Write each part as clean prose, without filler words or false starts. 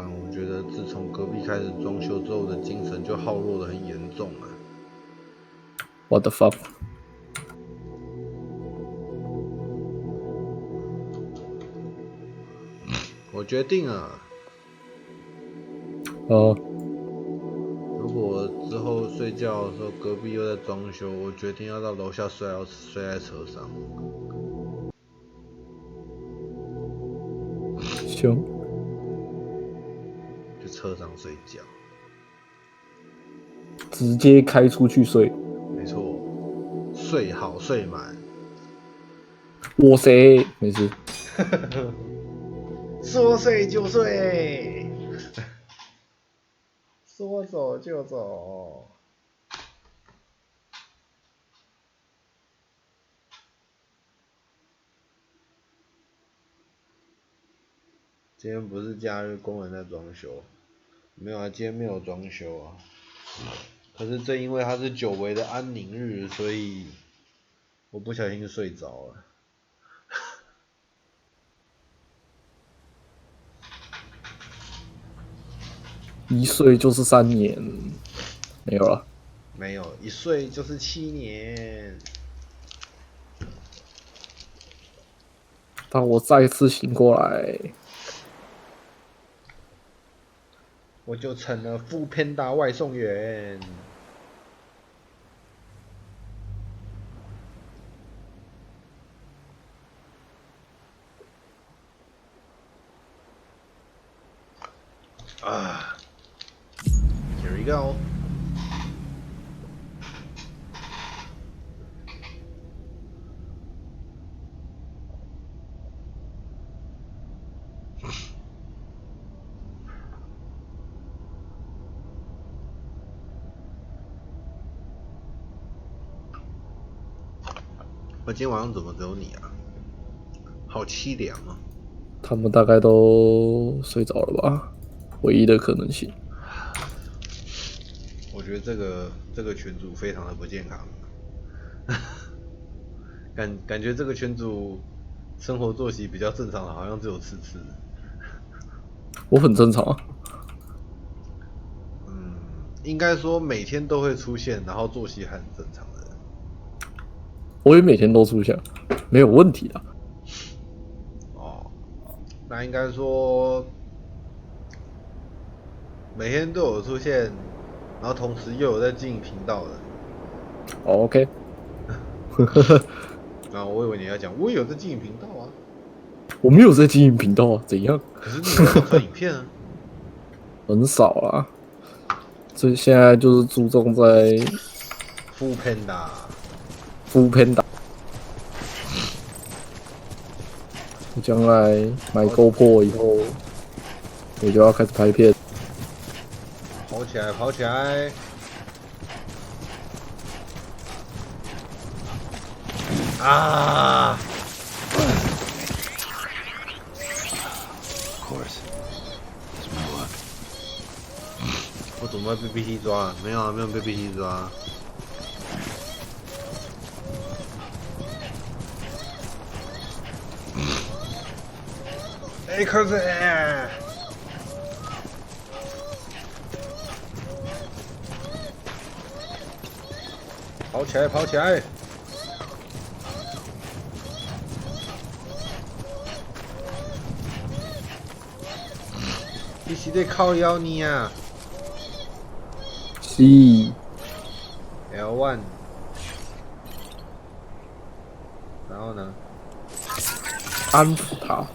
行，我觉得自从隔壁开始装修之后，我的精神就耗弱的很严重啊。What the fuck？ 我决定了。如果之后睡觉的时候隔壁又在装修，我决定要到楼下睡在车上。行。就车上睡觉。直接开出去睡。没错，睡好睡满。哇塞，没事。说睡就睡，说走就走。今天不是假日，工人在装修。没有啊，今天没有装修啊。可是正因为它是久违的安宁日，所以我不小心睡着了。一睡就是3年，没有了。没有，一睡就是7年。当我再次醒过来，我就成了富偏达外送员。啊 ，Here we go。我今天晚上怎么只有你啊？好凄凉啊！他们大概都睡着了吧？唯一的可能性。我觉得这个群组非常的不健康，感觉这个群组生活作息比较正常的，好像只有次。我很正常啊。应该说每天都会出现，然后作息还很正常的人。我也每天都出现，没有问题的。哦，那应该说每天都有出现，然后同时又有在经营频道的。哦 OK。然后我以为你要讲，我也有在经营频道啊。我没有在经营频道啊，怎样？可是你有上传影片啊。很少啦，所以现在就是注重在副片的。我将来买GoPro以后，我就要开始拍片。跑起来，跑起来！啊！ 我怎么会被 PT 抓？没有啊，没有被 PT 抓。哎，可是，跑起来，跑起来！你是在靠腰你啊？是 L1， 然后呢？安抚他。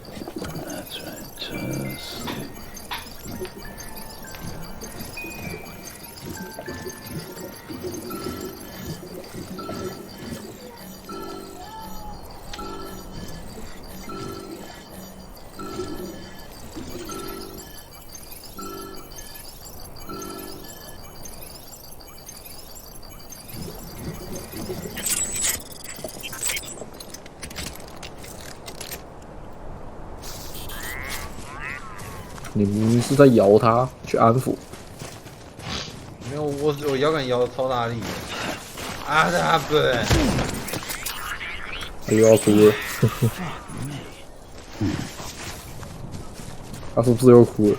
你明明是在摇他，去安抚。没有，我摇杆摇的超大力的。啊他不！他又要哭了。他是不是又哭了？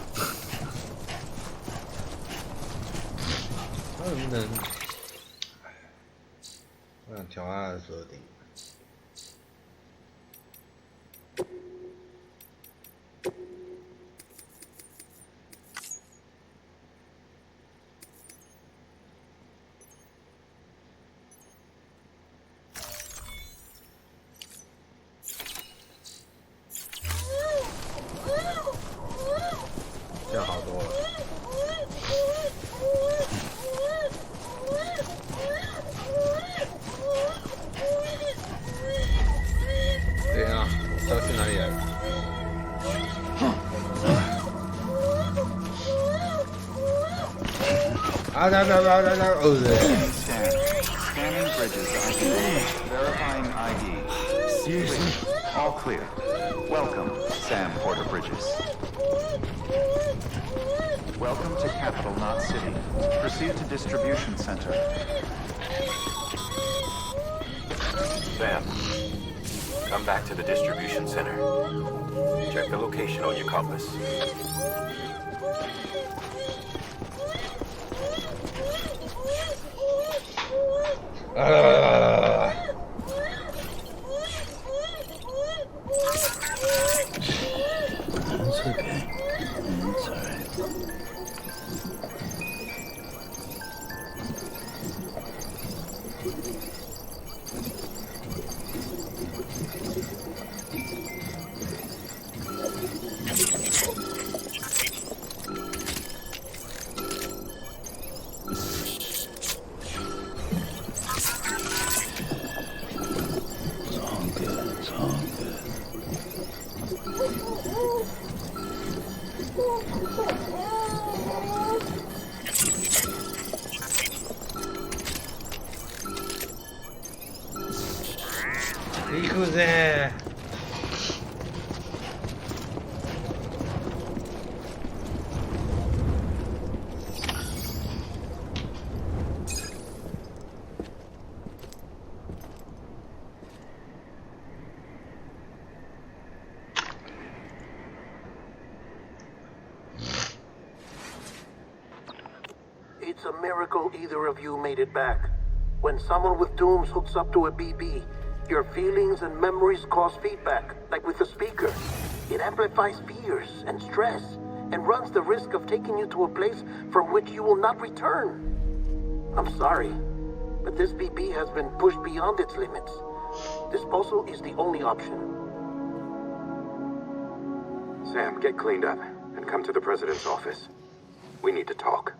Scanning bridges ID. Verifying ID. Seriously? All clear. Welcome, Sam Porter Bridges. Welcome to Capital Knot City. Proceed to Distribution Center. Sam, come back to the distribution center. Check the location on your compass. It's okay. It's alright. It's a miracle either of you made it back. When someone with dooms hooks up to a BB, your feelings and memories cause feedback, like with the speaker. It amplifies fears and stress, and runs the risk of taking you to a place from which you will not return. I'm sorry, but this BB has been pushed beyond its limits. Disposal is the only option. Sam, get cleaned up and come to the president's office. We need to talk.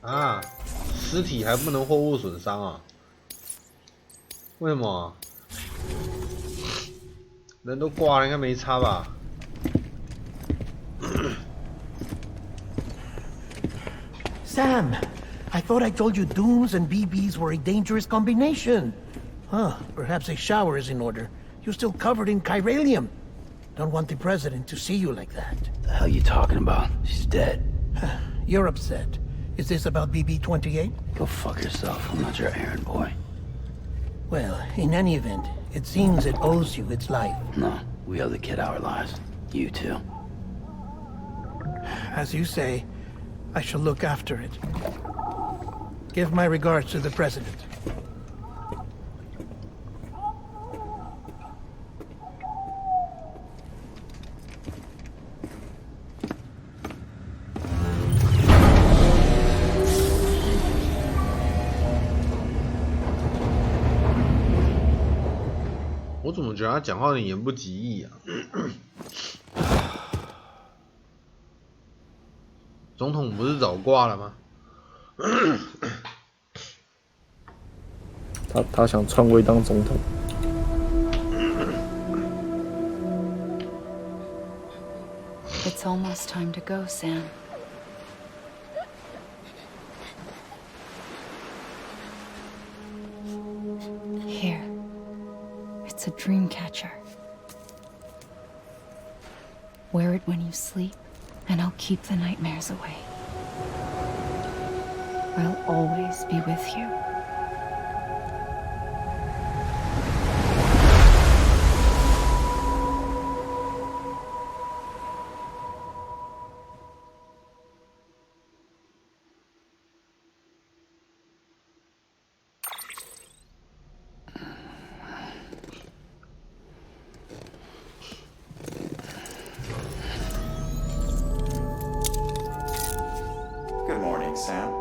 啊，尸体还不能货物损伤啊？为什么？人都挂了，应该没差吧？ Sam, I thought I told you dooms and BBs were a dangerous combination. Huh, perhaps a shower is in order. You're still covered in chiralium. Don't want the president to see you like that. The hell you talking about? She's dead. You're upset. Is this about BB-28? Go fuck yourself. I'm not your errand boy. Well, in any event, it seems it owes you its life. No, we owe the kid our lives. You too. As you say, I shall look after it. Give my regards to the president. 怎么觉得他讲话有点言不及义啊？总统不是早挂了吗？他想篡位当总统。It's almost time to go, Sam. Here. It's a dream catcher. Wear it when you sleep, and I'll keep the nightmares away. I'll always be with you. Good morning, Sam.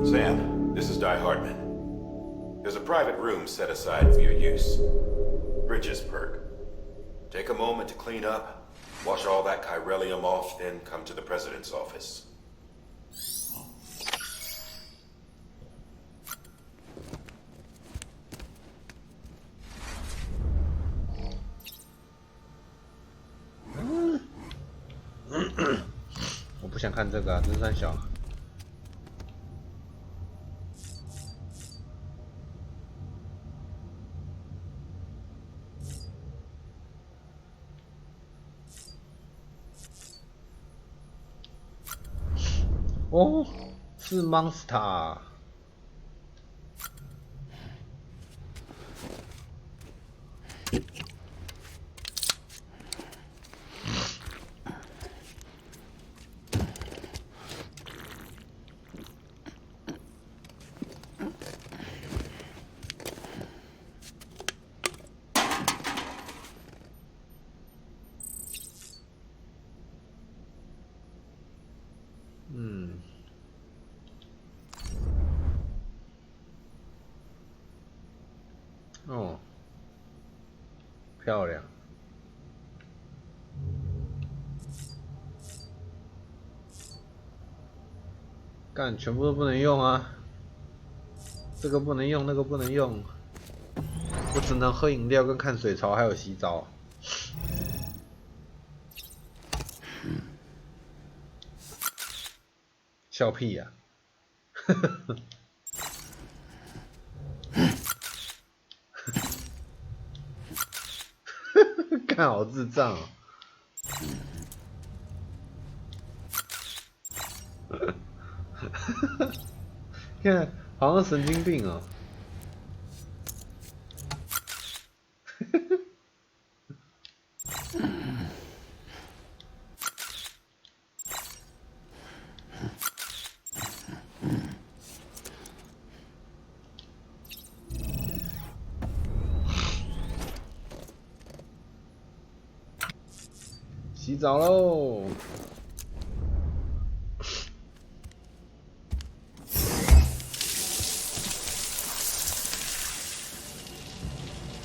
Sam, this is Di Hardman. There's a private room set aside for your use. Bridges perk. Take a moment to clean up, wash all that chiralium off, then come to the president's office. "我不想看这个啊，真三小。哦，是 Monster。哦，漂亮。干，全部都不能用啊！这个不能用，那个不能用，我只能喝饮料、跟看水槽，还有洗澡。笑屁呀、看好智障哦！看，好像神经病哦！洗澡喽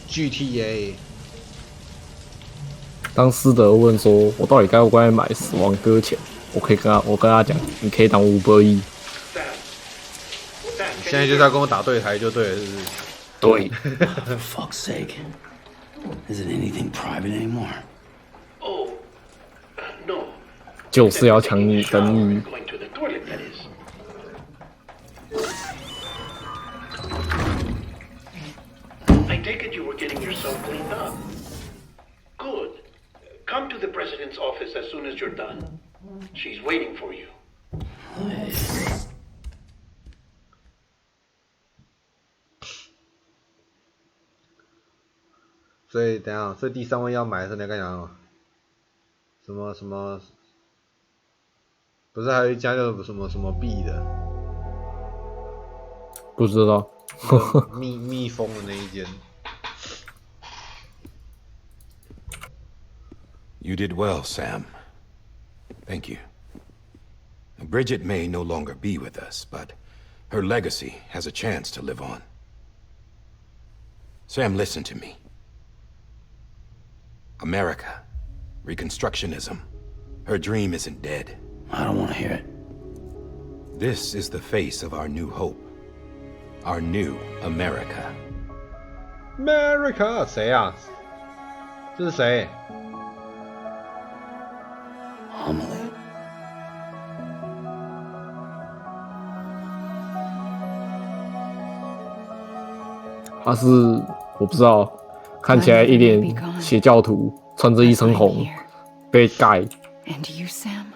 ！GTA。当斯德问说：“我到底该不该买《死亡搁浅》？”我跟他讲，你可以当500亿。你现在就是要跟我打对台就对了，是不是？对。For fuck's sake. Isn't anything private anymore? Oh, no. 就是要抢你的你。 Going to the toilet, that is. I take it you were getting yourself cleaned up. Good. Come to the president's office as soon as you're done. She's waiting for you. 所以等一下，所以第3位要买的时候你要干啥？什么什么？不是还有一家叫什么什么币的？不知道。蜜蜂的那一间。You did well, Sam. Thank you. Bridget may no longer be with us, but her legacy has a chance to live on. Sam, listen to me. America, Reconstructionism. Her dream isn't dead. I don't want to hear it. This is the face of our new hope. Our new America. America 谁啊？这是谁？ Homily. 他是我不知道，看起来一脸邪教徒，穿着一身红，被盖。And you, Sam?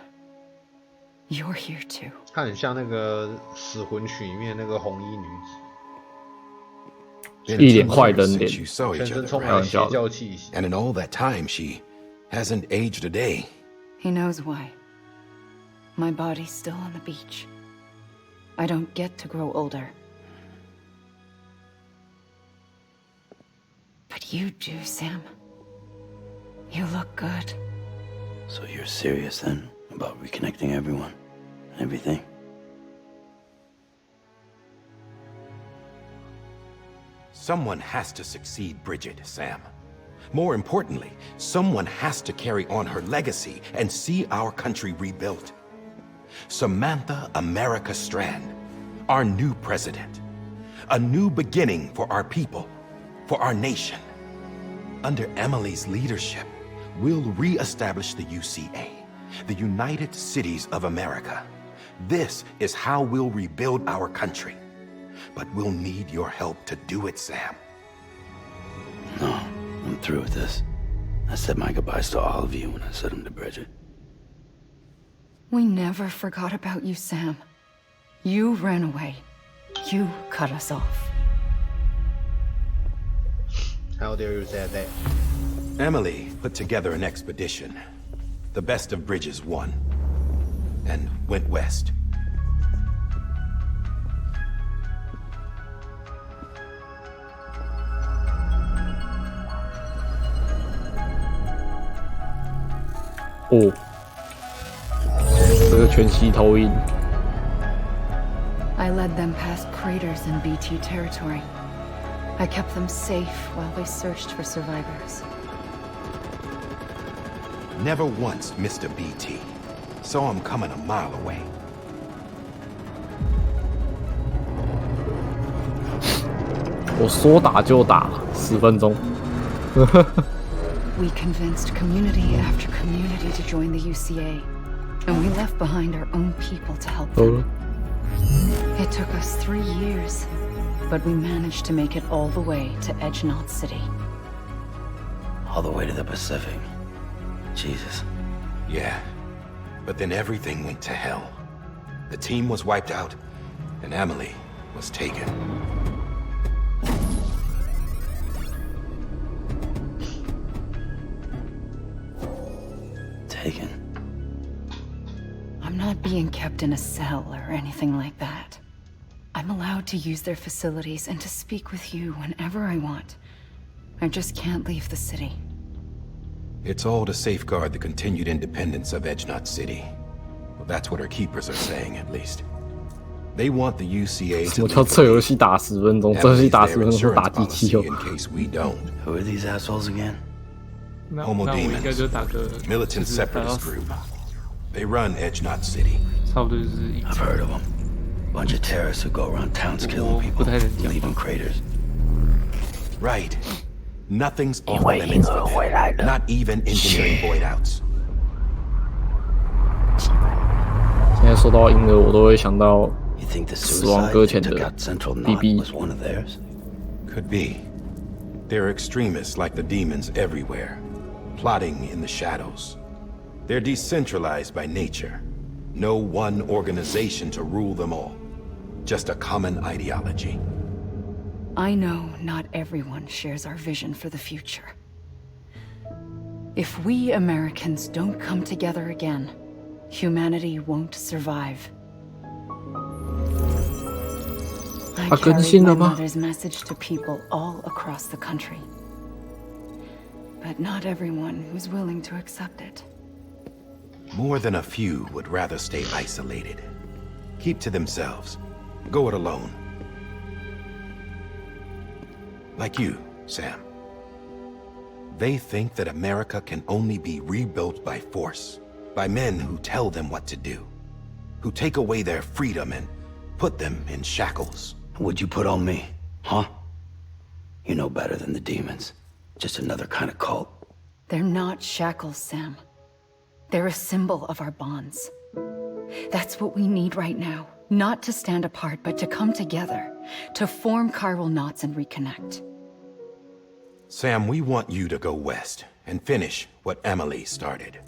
You're here too. 她很像那个《死魂曲》里面那个红衣女子，一脸坏人脸，全身充满邪教气息。And in all that time, she hasn't aged a day. He knows why. My body's still on the beach. I don't get to grow older. But you do, Sam. You look good. So you're serious then about reconnecting everyone and everything? Someone has to succeed Bridget, Sam. More importantly, someone has to carry on her legacy and see our country rebuilt. Samantha America Strand, our new president. A new beginning for our people, for our nation. Under Emily's leadership, we'll re-establish the UCA, the United Cities of America. This is how we'll rebuild our country. But we'll need your help to do it, Sam. No, I'm through with this. I said my goodbyes to all of you when I said them to Bridget. We never forgot about you, Sam. You ran away. You cut us off. How dare you say that? Emily put together an expedition. The best of Bridges won. And went west. Oh. 这个全息投影。 I led them past craters in BT territory. I kept them safe while they searched for survivors. Never once missed a BT. Saw him coming a mile away. 我说打就打，10分钟。We convinced community after community to join the UCA, and we left behind our own people to help them. It took us 3 years, but we managed to make it all the way to Edgenot City. All the way to the Pacific. Jesus. Yeah, but then everything went to hell. The team was wiped out, and Emily was taken. Taken. I'm not being kept in a cell or anything like that. I'm allowed to use their facilities and to speak with you whenever I want. I just can't leave the city. It's all to safeguard the continued independence of Edgenot City. Well, that's what our keepers are saying, at least. They want the UCA 什 to 么叫这游戏打10分钟？这游戏打10分钟打机器哦。 in case we don't. Who are these assholes again? Homo demons, militant separatist group. They run Edgenot City. I've heard of them. Bunch of terrorists who go around towns killing people, leaving craters. Right. Nothing's off limits for them. Not even engineering void outs. 现在说到婴儿，我都会想到 You think the 死亡 suicide 搁 that 浅 took 的 out Central Knot BB was one of theirs? Could be. There are extremists like the demons everywhere, plotting in the shadows. They're decentralized by nature. No one organization to rule them all. Just a common ideology. I know not everyone shares our vision for the future. If we Americans don't come together again, humanity won't survive. I carried my mother's message to people all across the country. But not everyone was willing to accept it. More than a few would rather stay isolated. Keep to themselves. Go it alone. Like you, Sam. They think that America can only be rebuilt by force, by men who tell them what to do, who take away their freedom and put them in shackles. What'd you put on me, huh? You know better than the demons. Just another kind of cult. They're not shackles, Sam. They're a symbol of our bonds. That's what we need right now. Not to stand apart, but to come together, to form chiral knots and reconnect. Sam, we want you to go west and finish what Emily started.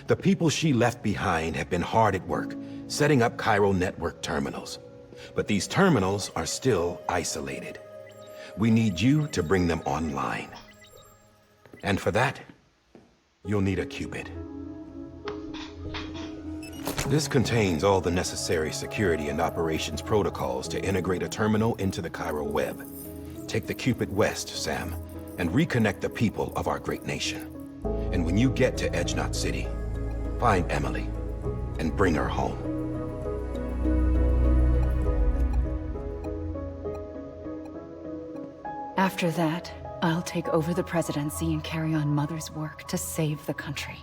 The people she left behind have been hard at work, setting up chiral network terminals. But these terminals are still isolated. We need you to bring them online. And for that, you'll need a Cupid. This contains all the necessary security and operations protocols to integrate a terminal into the chiral web. Take the Cupid west, Sam, and reconnect the people of our great nation. And when you get to Edge Knot City, find Emily and bring her home. After that, I'll take over the presidency and carry on Mother's work to save the country.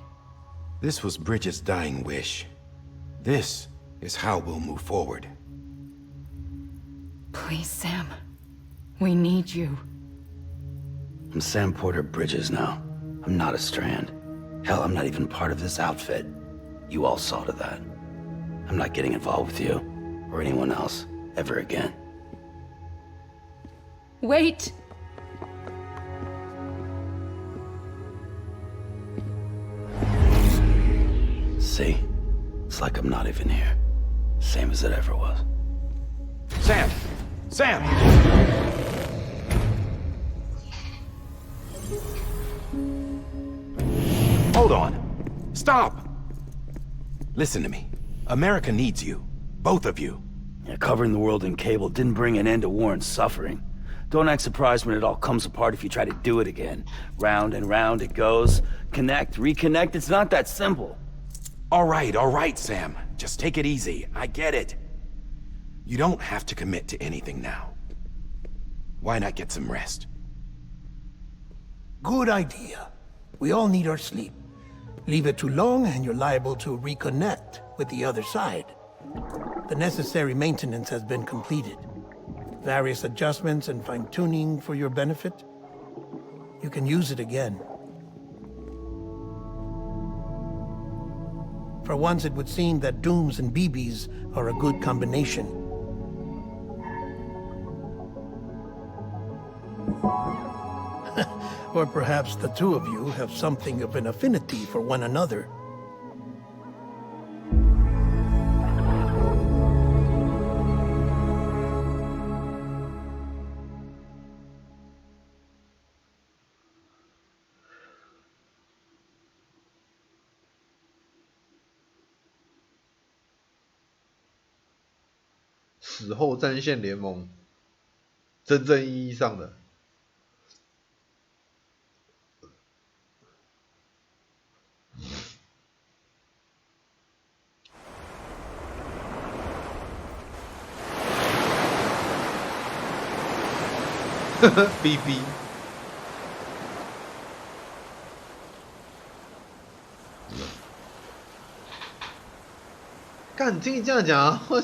This was Bridget's dying wish. This is how we'll move forward. Please, Sam. We need you. I'm Sam Porter Bridges now. I'm not a Strand. Hell, I'm not even part of this outfit. You all saw to that. I'm not getting involved with you, or anyone else, ever again. Wait! See? It's like I'm not even here. Same as it ever was. Sam! Sam! Hold on. Stop! Listen to me. America needs you. Both of you. Yeah, covering the world in cable didn't bring an end to war and suffering. Don't act surprised when it all comes apart if you try to do it again. Round and round it goes. Connect, reconnect, it's not that simple. All right, Sam. Just take it easy. I get it. You don't have to commit to anything now. Why not get some rest? Good idea. We all need our sleep. Leave it too long and you're liable to reconnect with the other side. The necessary maintenance has been completed. Various adjustments and fine-tuning for your benefit. You can use it again. For once, it would seem that Dooms and BBs are a good combination. Or perhaps the two of you have something of an affinity for one another.死后战线联盟，真正意义上的。BB， 干，听你这样讲啊，我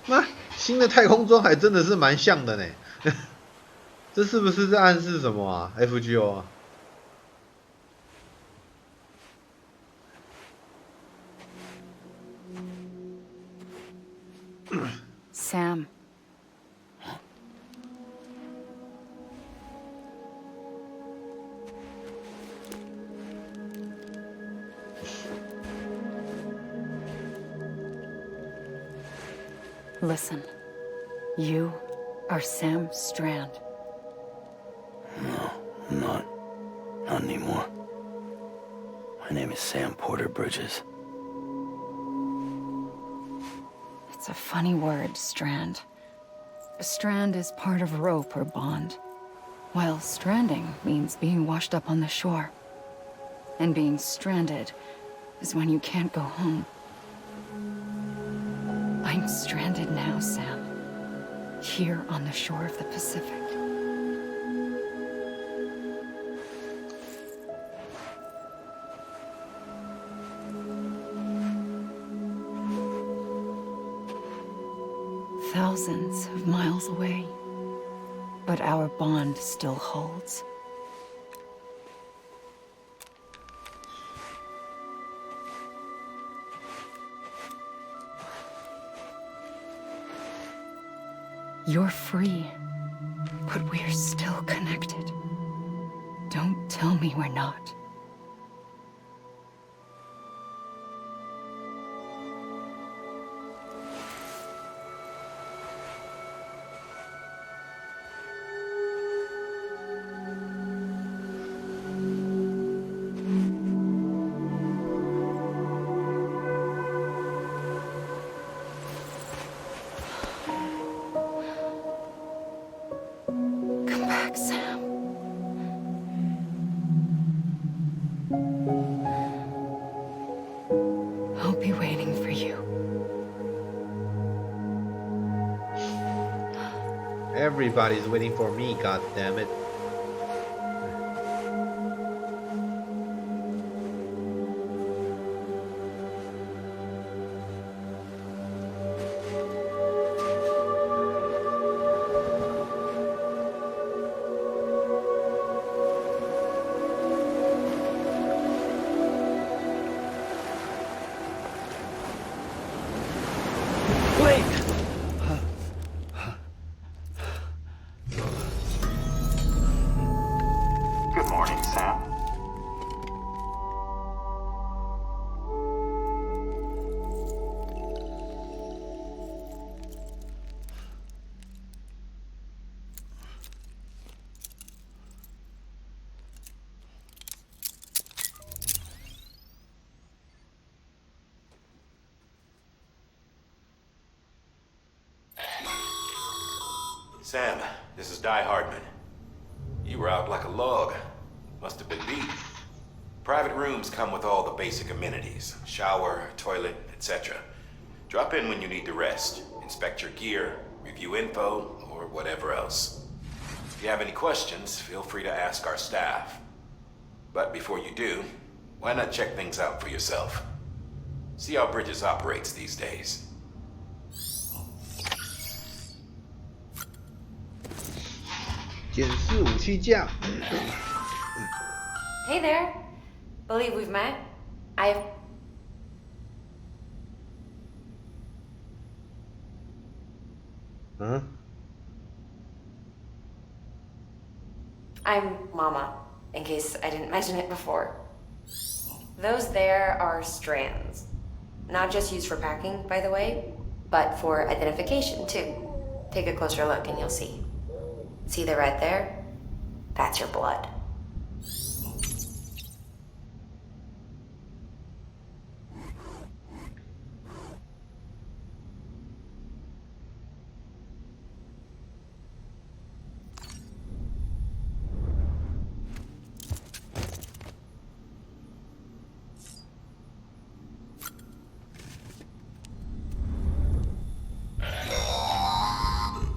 妈，新的太空装还真的是蛮像的呢。这是不是在暗示什么啊 ？FGO 啊？ Sam. Listen, you are Sam Strand. No, I'm not. Not anymore. My name is Sam Porter Bridges. It's a funny word, strand. A strand is part of rope or bond, while stranding means being washed up on the shore. And being stranded is when you can't go home. I'm stranded now, Sam. Here on the shore of the Pacific. thousands of miles away, but our bond still holds. You're free, but we're still connected. Don't tell me we're not. Come back, Sam. I'll be waiting for you. Everybody's waiting for me, goddammit. Good morning, Sam. Sam, this is Die Hardman. You were out like a log. Must have been beat. Private rooms come with all the basic amenities. Shower, toilet, etc. Drop in when you need to rest. Inspect your gear, review info, or whatever else. If you have any questions, feel free to ask our staff. But before you do, why not check things out for yourself? See how Bridges operates these days. Hey there. Believe we've met. Huh? I'm Mama, in case I didn't mention it before. Those there are strands. Not just used for packing, by the way, but for identification, too. Take a closer look and you'll see. See the red there? That's your blood.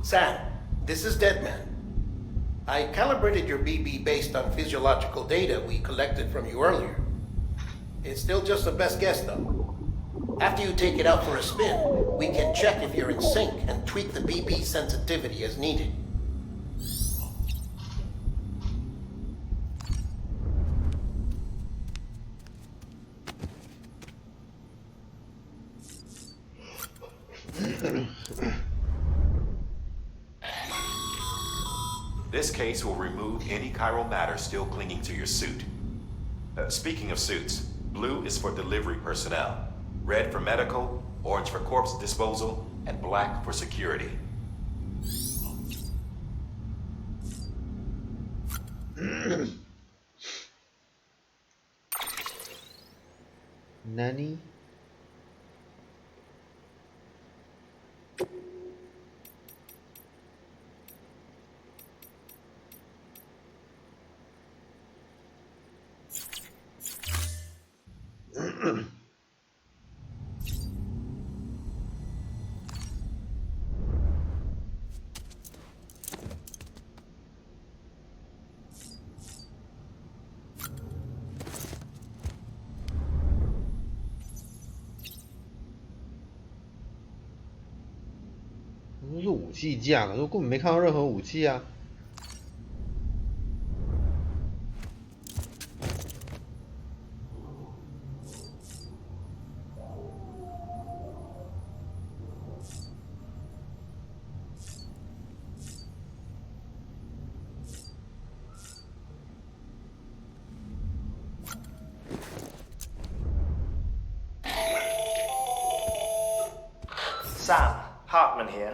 Sam, this is Deadman. I calibrated your BB based on physiological data we collected from you earlier. It's still just a best guess, though. After you take it out for a spin, we can check if you're in sync and tweak the BB sensitivity as needed. This case will remove any chiral matter still clinging to your suit. Speaking of suits, blue is for delivery personnel, red for medical, orange for corpse disposal, and black for security. Nani? 说是武器架，可是我根本没看到任何武器啊。Sam Hartman here,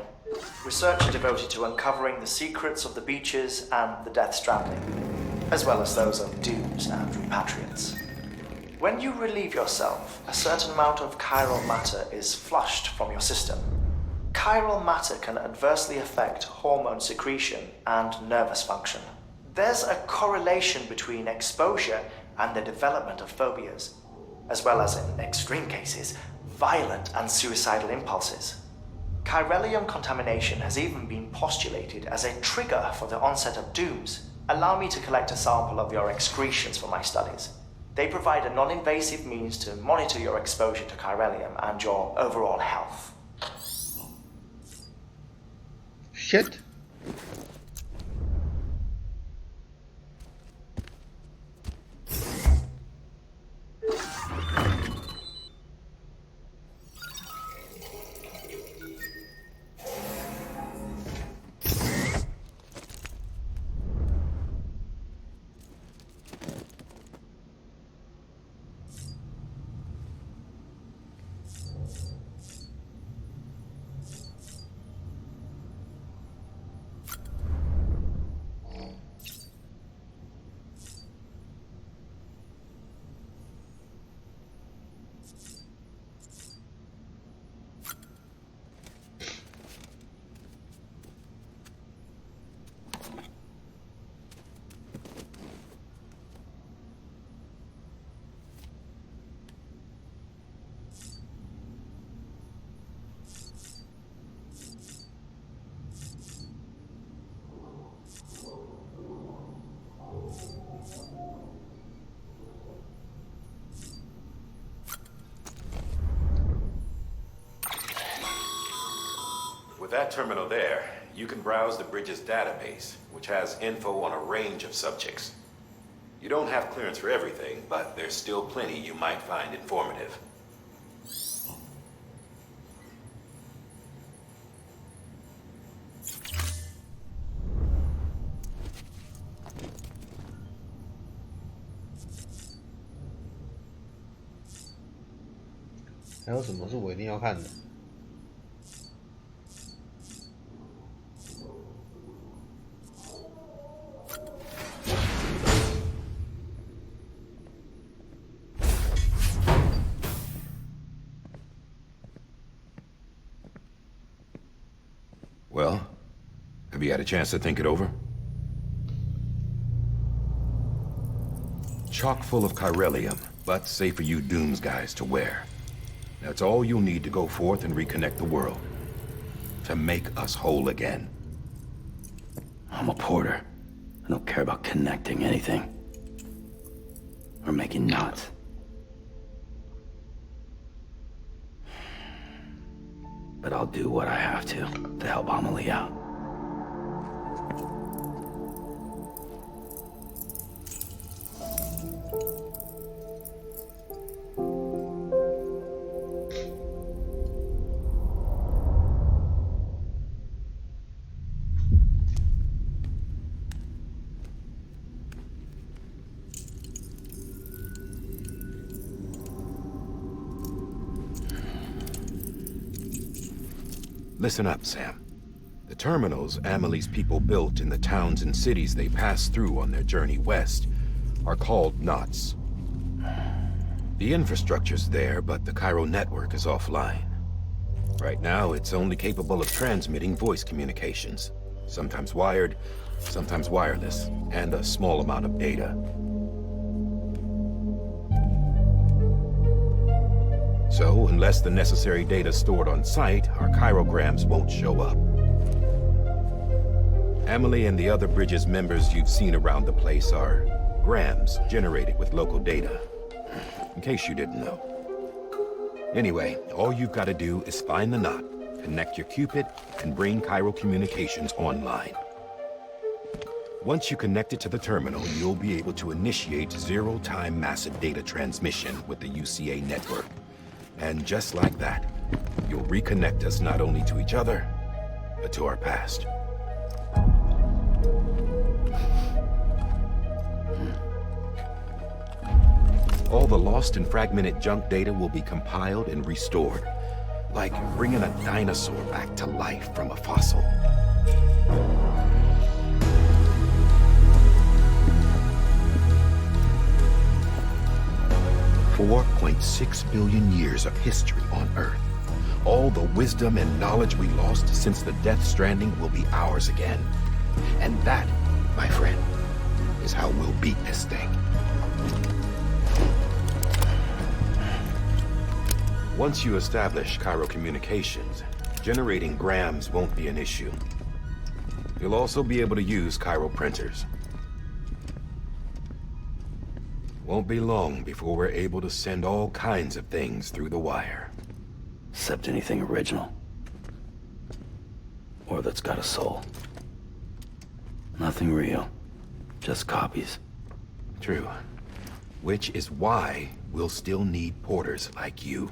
researcher devoted to uncovering the secrets of the beaches and the Death Stranding, as well as those of dooms and repatriates. When you relieve yourself, a certain amount of chiral matter is flushed from your system. Chiral matter can adversely affect hormone secretion and nervous function. There's a correlation between exposure and the development of phobias, as well as, in extreme cases, violent and suicidal impulses. Chiralium contamination has even been postulated as a trigger for the onset of dooms. Allow me to collect a sample of your excretions for my studies. They provide a non-invasive means to monitor your exposure to chiralium and your overall health. Shit. With that terminal there, you can browse the bridge's database, which has info on a range of subjects. You don't have clearance for everything, but there's still plenty you might find informative.还有什么是我一定要看的？ Well, have you had a chance to think it over? Chock full of chiralium, but safe for you Dooms guys to wear. That's all you'll need to go forth and reconnect the world. To make us whole again. I'm a porter. I don't care about connecting anything. Or making knots. But I'll do what I have to help Amelie out. Listen up, Sam. The terminals Amelie's people built in the towns and cities they passed through on their journey west are called knots. The infrastructure's there, but the Cairo network is offline. Right now, it's only capable of transmitting voice communications, sometimes wired, sometimes wireless, and a small amount of data. So, unless the necessary data is stored on site, our chirograms won't show up. Amelie and the other Bridges members you've seen around the place are grams generated with local data. In case you didn't know. Anyway, all you've got to do is find the knot connect your Cupid, and bring Cairo Communications online. Once you connect it to the terminal, you'll be able to initiate zero-time massive data transmission with the UCA network. And just like that, you'll reconnect us not only to each other, but to our past. All the lost and fragmented junk data will be compiled and restored, like bringing a dinosaur back to life from a fossil. $4.6 billion years of history on Earth. All the wisdom and knowledge we lost since the Death Stranding will be ours again. And that, my friend, is how we'll beat this thing. Once you establish Cairo Communications, generating grams won't be an issue. You'll also be able to use Cairo printers. Won't be long before we're able to send all kinds of things through the wire. Except anything original. Or that's got a soul. Nothing real. Just copies. True. Which is why we'll still need porters like you.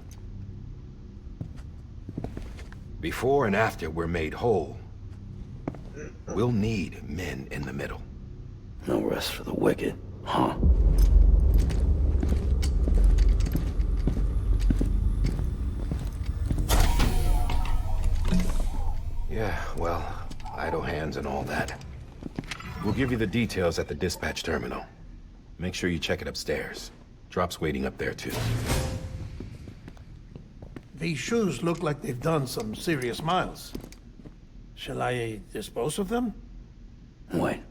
Before and after we're made whole, we'll need men in the middle. No rest for the wicked, huh? Yeah, well, idle hands and all that. We'll give you the details at the dispatch terminal. Make sure you check it upstairs. Drop's waiting up there, too. These shoes look like they've done some serious miles. Shall I dispose of them? Wait.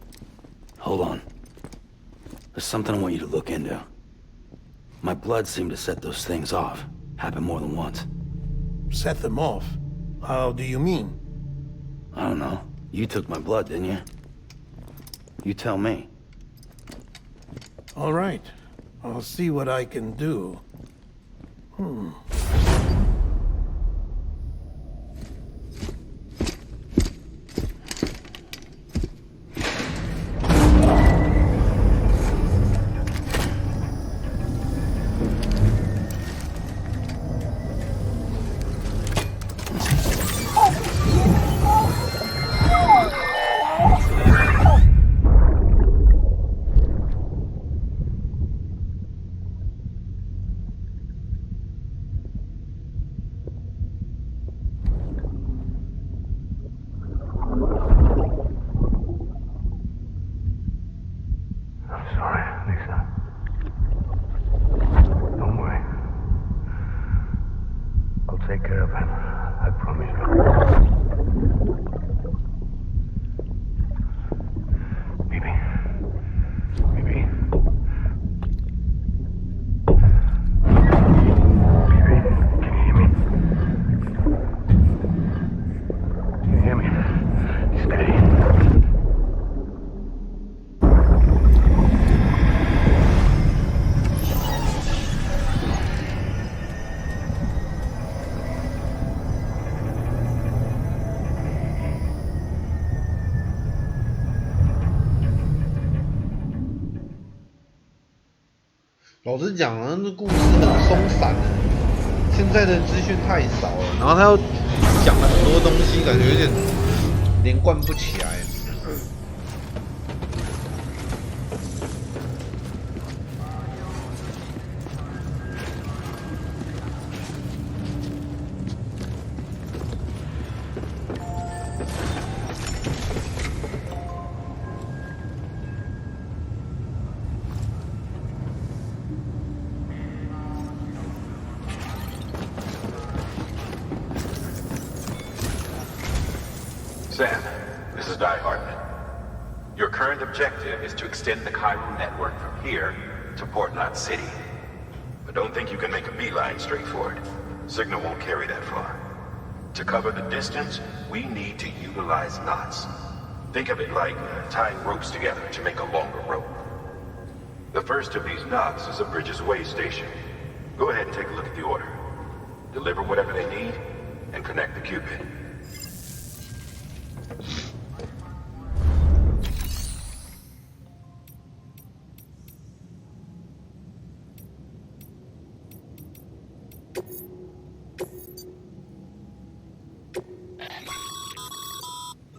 Hold on. There's something I want you to look into. My blood seemed to set those things off. Happened more than once. Set them off? How do you mean? I don't know. You took my blood, didn't you? You tell me. All right. I'll see what I can do. Take care of him. I promise you. Baby. Baby. Baby, can you hear me? Can you hear me? Steady.老实讲啊，那故事很松散的，现在的资讯太少了，然后他要讲了很多东西，感觉有点连贯不起来。Sam, this is Hartman. Your current objective is to extend the Cairo network from here to Port Knot City. But don't think you can make a beeline straight for it. Signal won't carry that far. To cover the distance, we need to utilize knots. Think of it like tying ropes together to make a longer rope. The first of these knots is a Bridges Way station. Go ahead and take a look at the order. Deliver whatever they need, and connect the Cupid.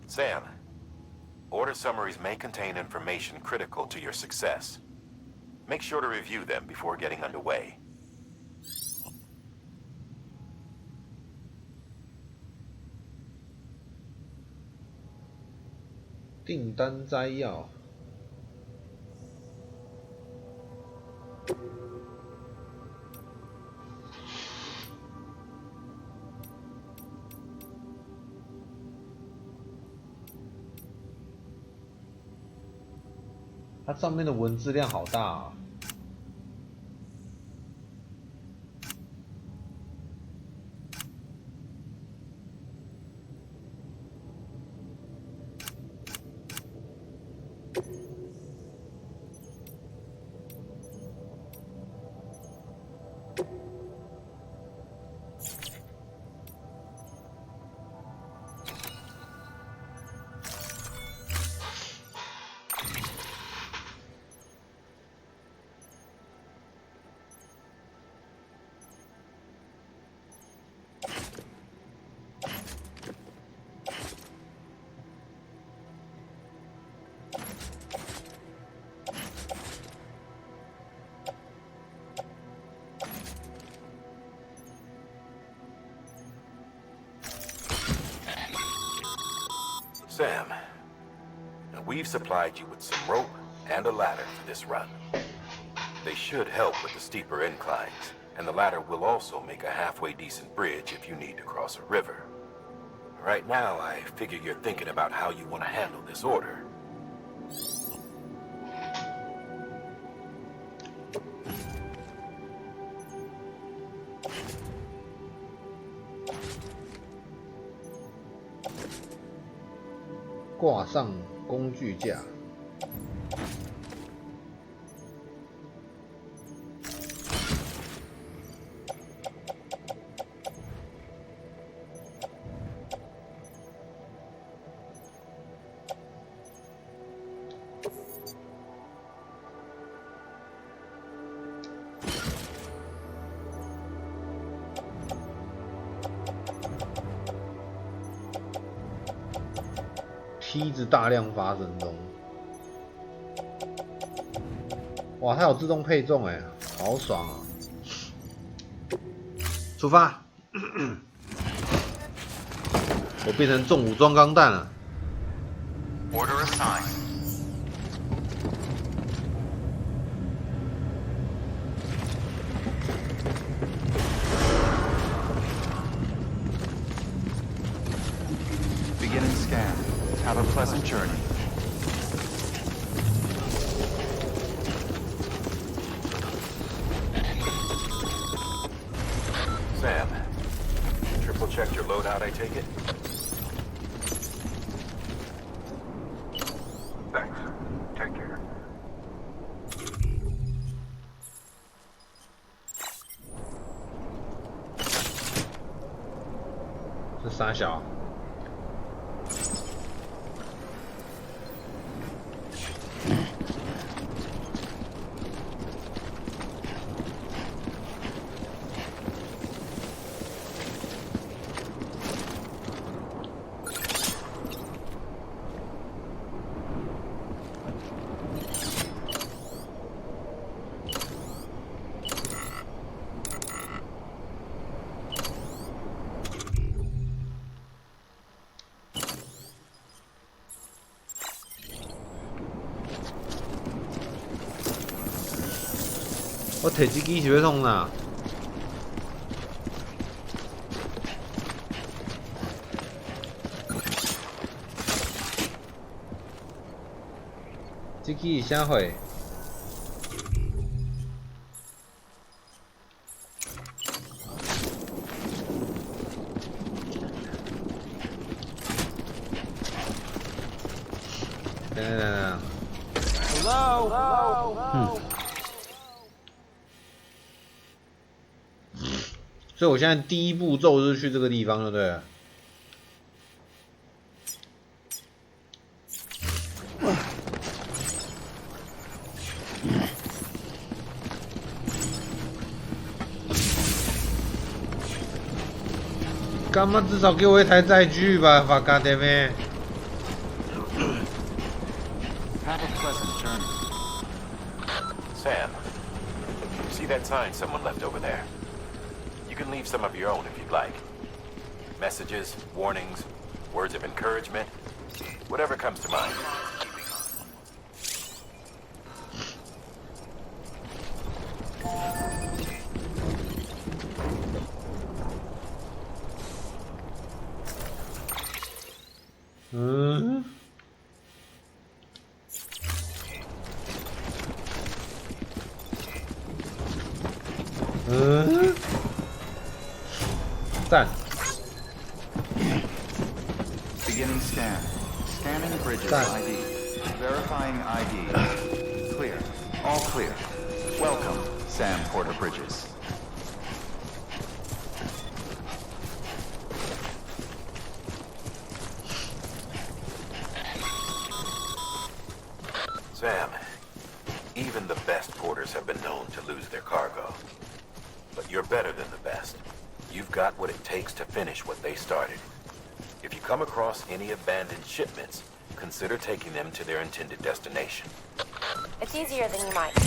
Sam, order summaries may contain information critical to your success. Make sure to review them before getting underway. 订单摘要。它上面的文字量好大啊！Sam, now we've supplied you with some rope and a ladder for this run. They should help with the steeper inclines, and the ladder will also make a halfway decent bridge if you need to cross a river. Right now, I figure you're thinking about how you want to handle this order. 挂上工具架。梯子大量发生中，哇，它有自动配重哎，好爽啊！出发！我变成重武装钢弹了。Order assigned. Beginning scan. Have a pleasant journey. Sam, triple checked your loadout, I take it? Thanks. Take care. 是三小。 我摕这支是要创啥？这支是啥货？等。所以我现在第一步骤就是去这个地方，对不对？干嘛至少给我一台载具吧，法嘎爹妹！ Have a pleasant journey. Sam, you see that sign someone left over there? You can leave some of your own if you'd like. Messages, warnings, words of encouragement, whatever comes to mind. Mm-hmm. 赞。 Beginning scan. Scanning bridges ID. Verifying ID. Clear. All clear. Welcome, Sam Porter Bridges. Sam, even the best porters have been known to lose their cargo. But you're better than the best. You've got what it takes to finish what they started. If you come across any abandoned shipments, consider taking them to their intended destination. It's easier than you might.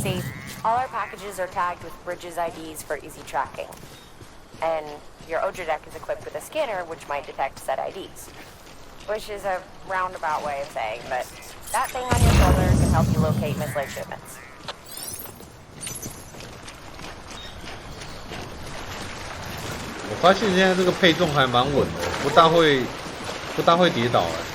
See, all our packages are tagged with Bridges IDs for easy tracking. And your Odra deck is equipped with a scanner which might detect said IDs. Which is a roundabout way of saying that that thing on your shoulder can help you locate mislaid shipments. 我发现现在这个配重还蛮稳的，不大会跌倒哎。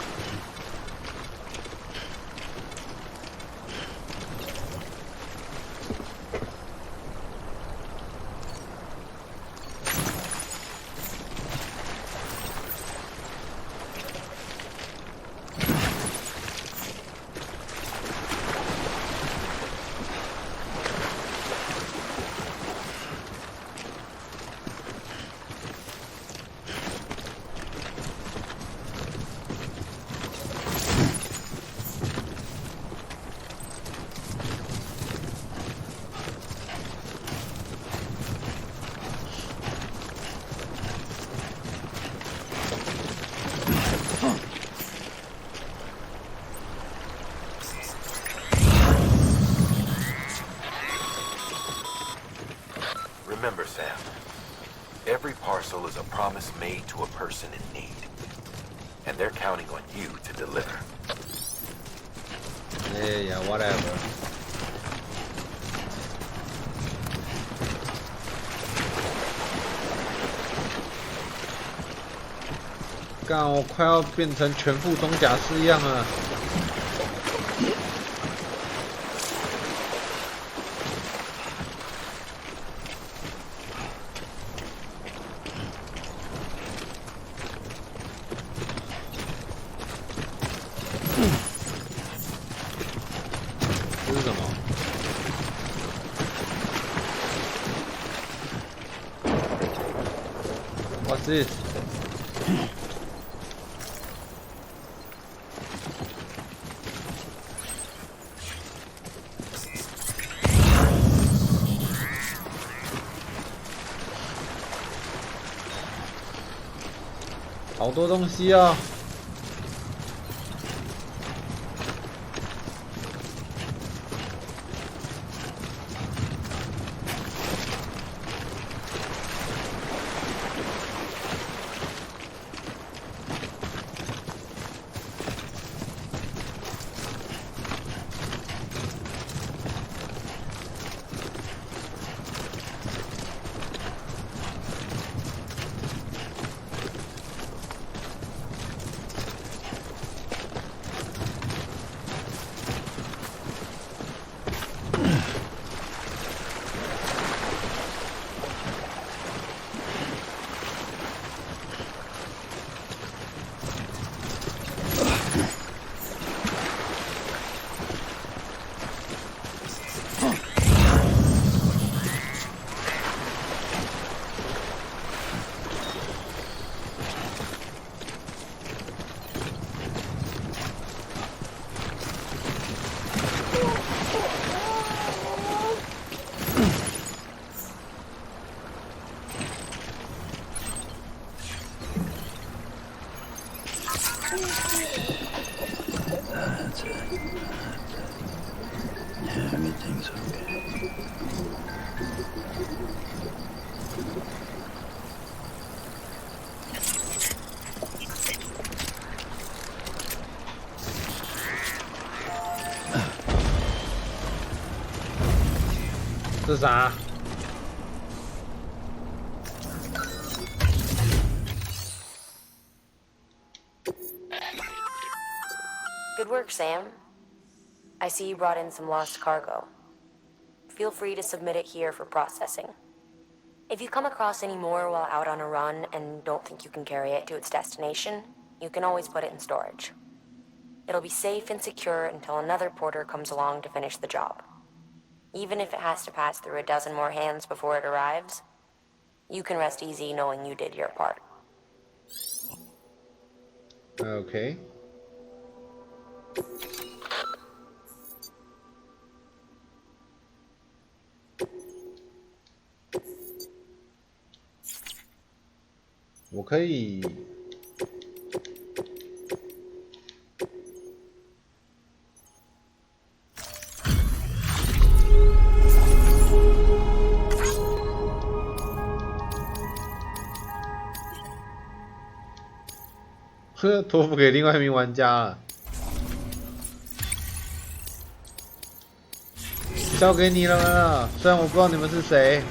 Remember, Sam, every parcel is a promise made to a person in need. And they're counting on you to deliver. Yeah, whatever. God, 我快要变成全副装甲式样了。这是什么 ？What's this？ 好多东西啊！ That's it. Yeah, everything's okay. 这啥？ Good work, Sam. I see you brought in some lost cargo. Feel free to submit it here for processing. If you come across any more while out on a run and don't think you can carry it to its destination, you can always put it in storage. It'll be safe and secure until another porter comes along to finish the job. Even if it has to pass through a dozen more hands before it arrives, you can rest easy knowing you did your part. Okay. 我可以。托付给另外一名玩家了，交给你了。虽然我不知道你们是谁。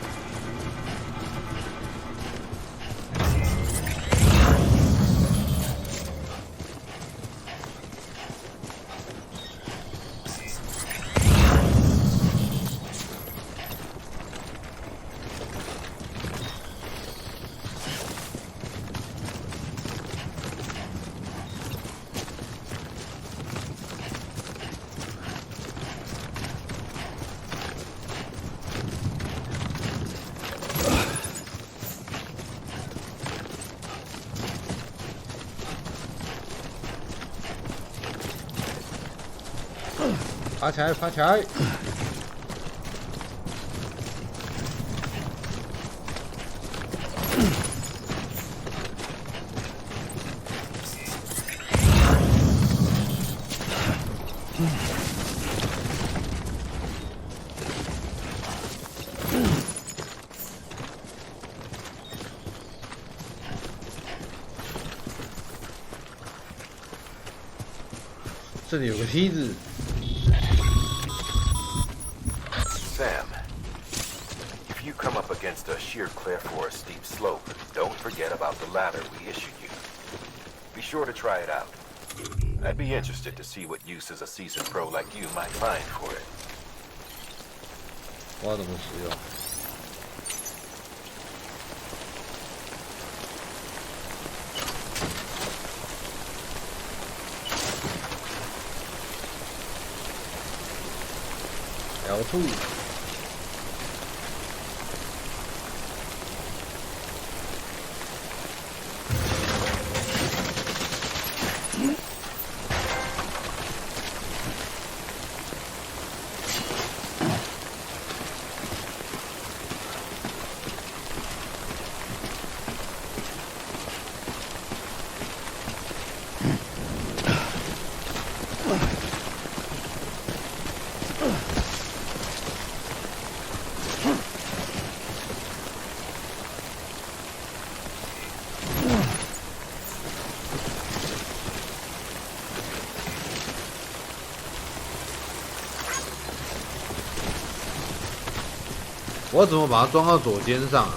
爬起来，爬起来！这里有个梯子。 Sam, if you come up against a sheer cliff or a steep slope, don't forget about the ladder we issued you. Be sure to try it out. I'd be interested to see what uses a seasoned pro like you might find for it. 我要怎么使用？ L2。 我怎么把它装到左肩上啊？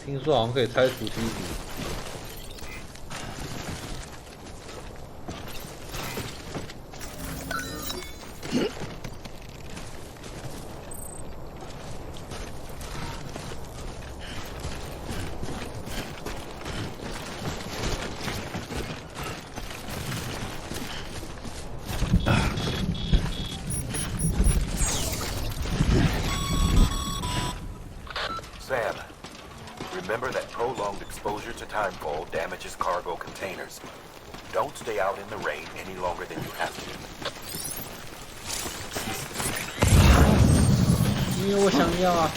听说好像可以拆除梯子。Sam, remember that prolonged exposure to timefall damages cargo containers. Don't stay out in the rain any longer than you have to. 因为我想要啊。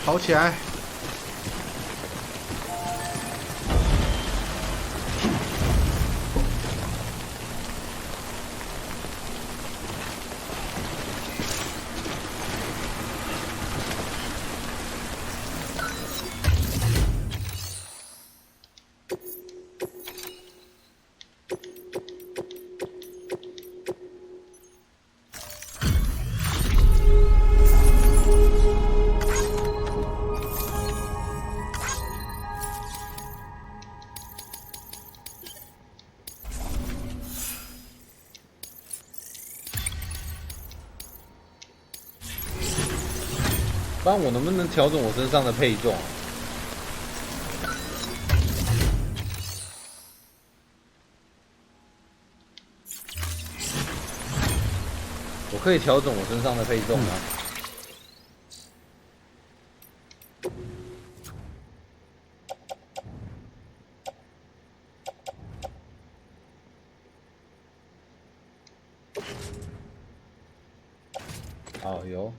跑起来！不然我能不能调整我身上的配重？我可以调整我身上的配重吗？好，有。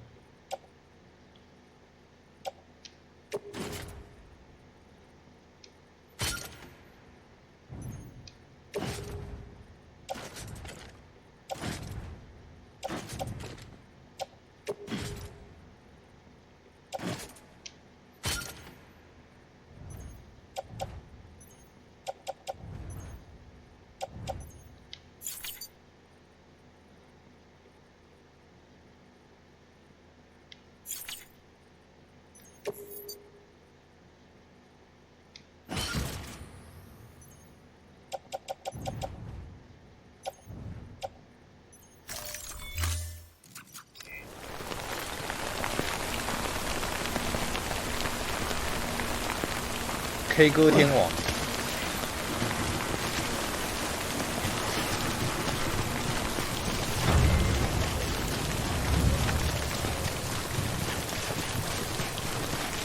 K 歌天王，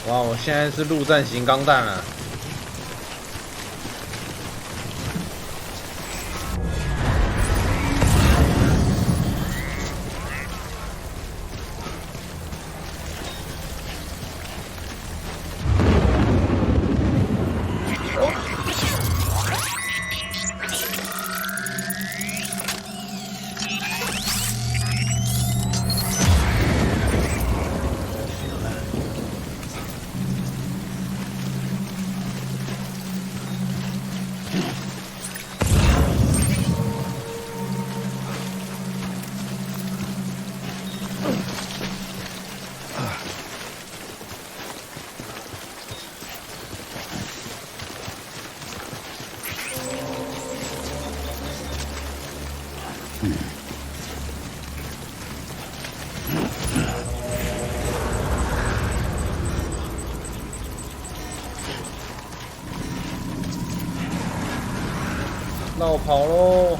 哇！我现在是陆战型钢弹了。绕跑喽！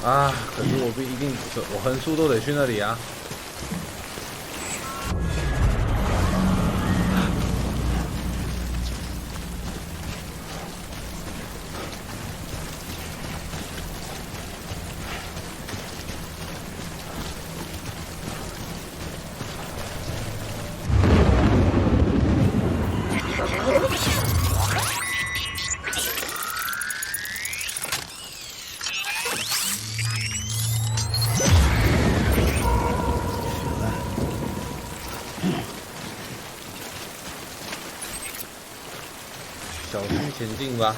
啊！可是我不一定，我横竖都得去那里啊。小心前进吧。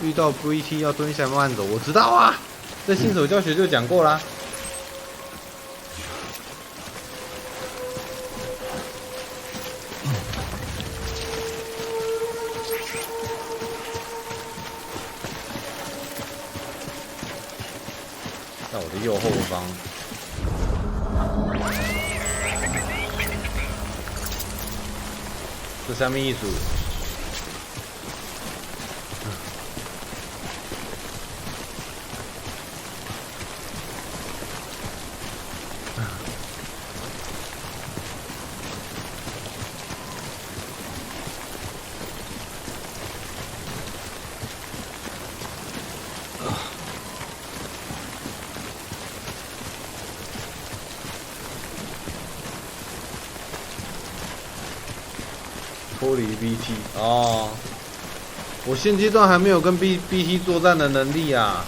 遇到 VT 要蹲下慢走，我知道啊，在新手教学就讲过啦。在我的右后方。这什么意思？脱离 BT 哦，我现阶段还没有跟 BT 作战的能力啊。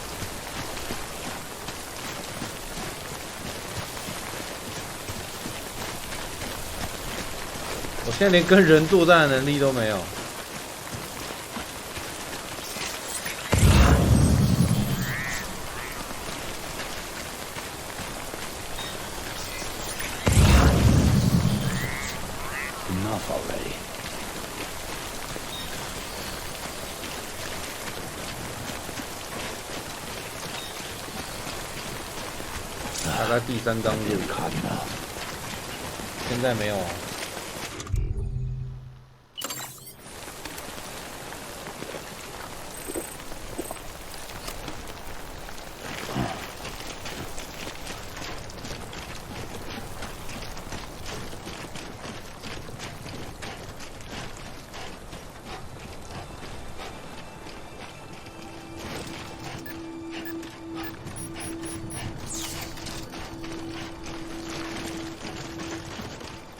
我现在连跟人作战的能力都没有。Enough already. 大概第3章路，现在没有啊。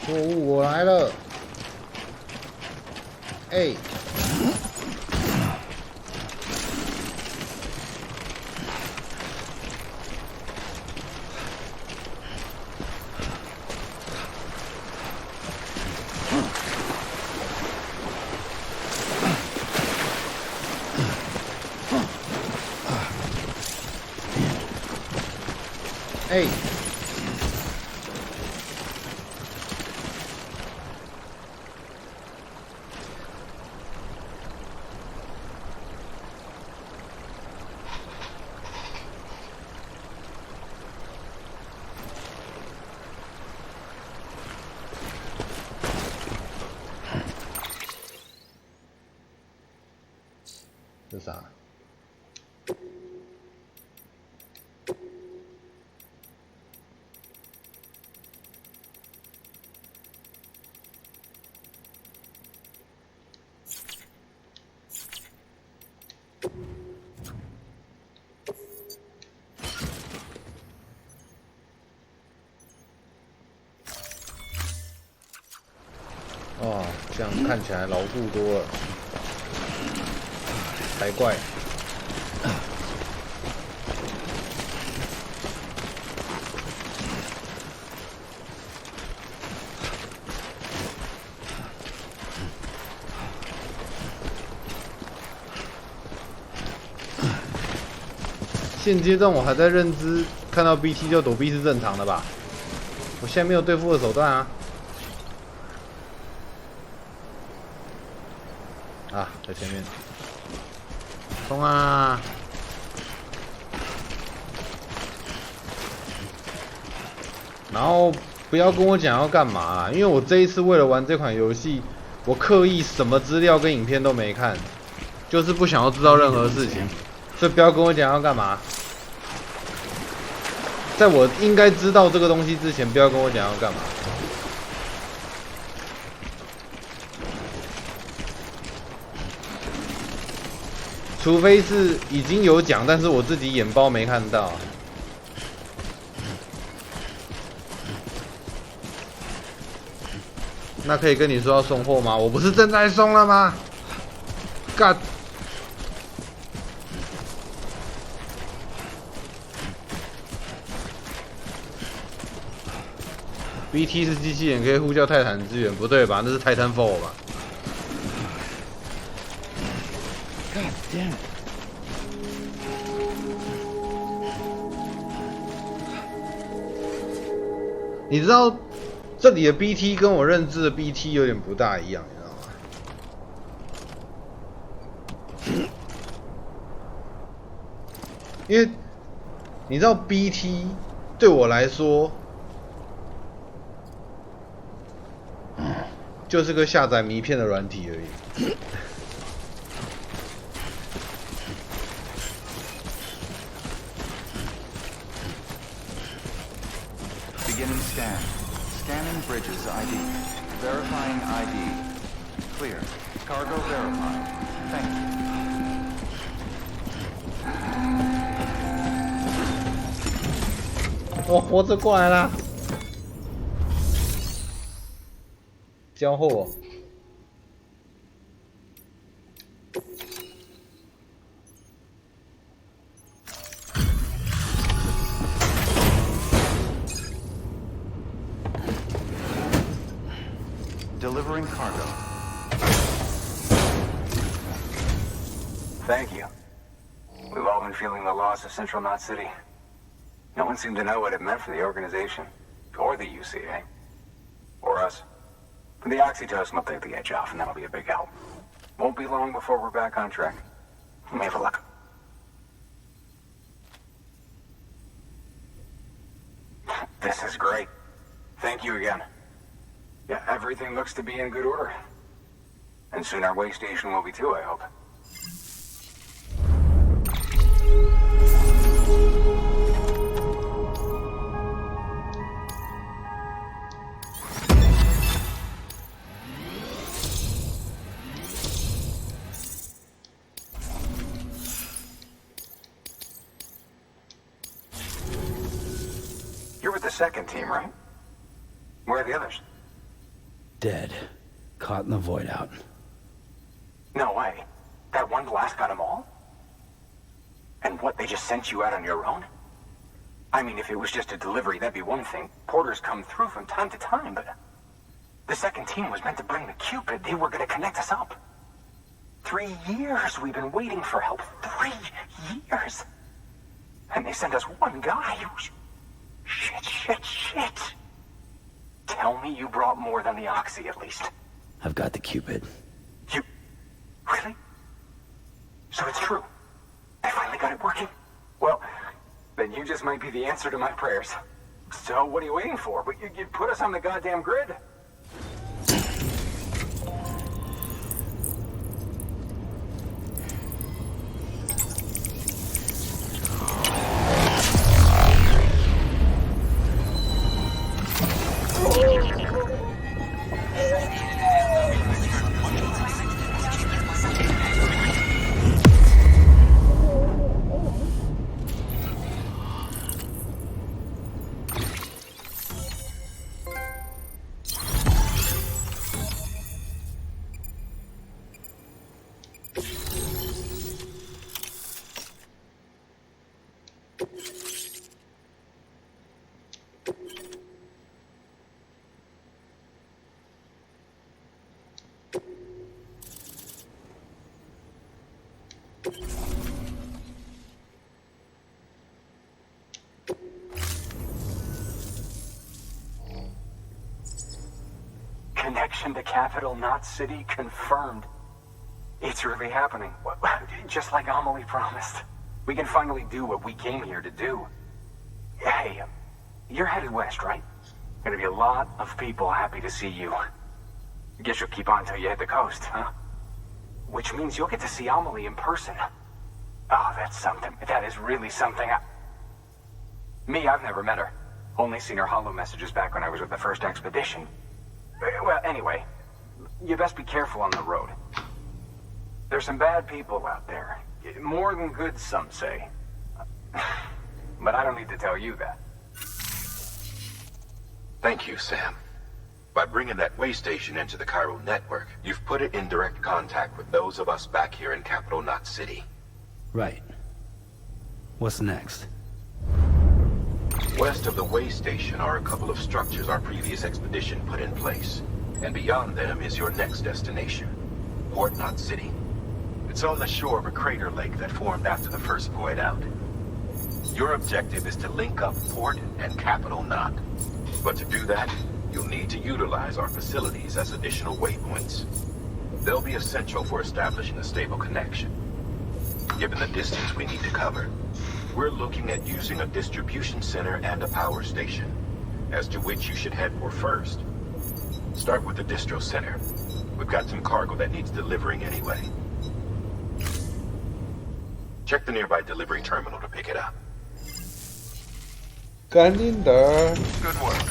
错误，我来了。哎，哎。啥？哦，这样看起来牢固多了。才怪！现阶段我还在认知，看到 BT 就躲避是正常的吧？我现在没有对付的手段啊！啊，在前面。冲啊！然后不要跟我讲要干嘛啊，因为我这一次为了玩这款游戏，我刻意什么资料跟影片都没看，就是不想要知道任何事情，所以不要跟我讲要干嘛。在我应该知道这个东西之前，不要跟我讲要干嘛。除非是已经有讲，但是我自己眼包没看到。那可以跟你说要送货吗？我不是正在送了吗 ？God！ BT 是机器人，可以呼叫泰坦支援，不对吧？那是泰坦 Fall 吧？ God damn it. 你知道这里的 BT 跟我认知的 BT 有点不大一样，你知道吗？因为你知道 BT 对我来说就是个下载迷片的软体而已。Beginning scan. Scanning bridges ID. Verifying ID. Clear. Cargo verified. Thank you. 我活着过来啦！交货。Delivering cargo. Thank you. We've all been feeling the loss of Central Knot City. No one seemed to know what it meant for the organization, or the UCA, or us. But the oxytocin will take the edge off, and that'll be a big help. Won't be long before we're back on track. You may have a look. This is great. Thank you again. Yeah, everything looks to be in good order. And soon our way station will be too, I hope. You're with the second team, right? Where are the others? Dead. Caught in the void out. No way. That one blast got them all? And what, they just sent you out on your own? I mean, if it was just a delivery, that'd be one thing. Porters come through from time to time, but... The second team was meant to bring the Cupid. They were gonna connect us up. 3 years we've been waiting for help. 3 years! And they sent us one guy who's... Shit. Tell me you brought more than the Oxy, at least. I've got the Cupid. You... Really? So it's true. I finally got it working. Well, then you just might be the answer to my prayers. So what are you waiting for? But you put us on the goddamn grid. connection to Capital Knot City confirmed. It's really happening. Just like Amelie promised. We can finally do what we came here to do. Hey, you're headed west, right? Gonna be a lot of people happy to see you. Guess you'll keep on till you hit the coast, huh? Which means you'll get to see Amelie in person. Oh, that's something. That is really something. Me, I've never met her. Only seen her holo messages back when I was with the first expedition. Well, anyway, you best be careful on the road. There's some bad people out there. More than good, some say. But I don't need to tell you that. Thank you, Sam. By bringing that way station into the Cairo network, you've put it in direct contact with those of us back here in Capital Knot City. Right. What's next? West of the way station are a couple of structures our previous expedition put in place. And beyond them is your next destination, Port Knot City. It's on the shore of a crater lake that formed after the first void out. Your objective is to link up Port and Capital Knot. But to do that, you'll need to utilize our facilities as additional waypoints. They'll be essential for establishing a stable connection. Given the distance we need to cover, we're looking at using a distribution center and a power station, as to which you should head for first. Start with the distro center. We've got some cargo that needs delivering anyway. Check the nearby delivery terminal to pick it up. 赶紧的。 Good work.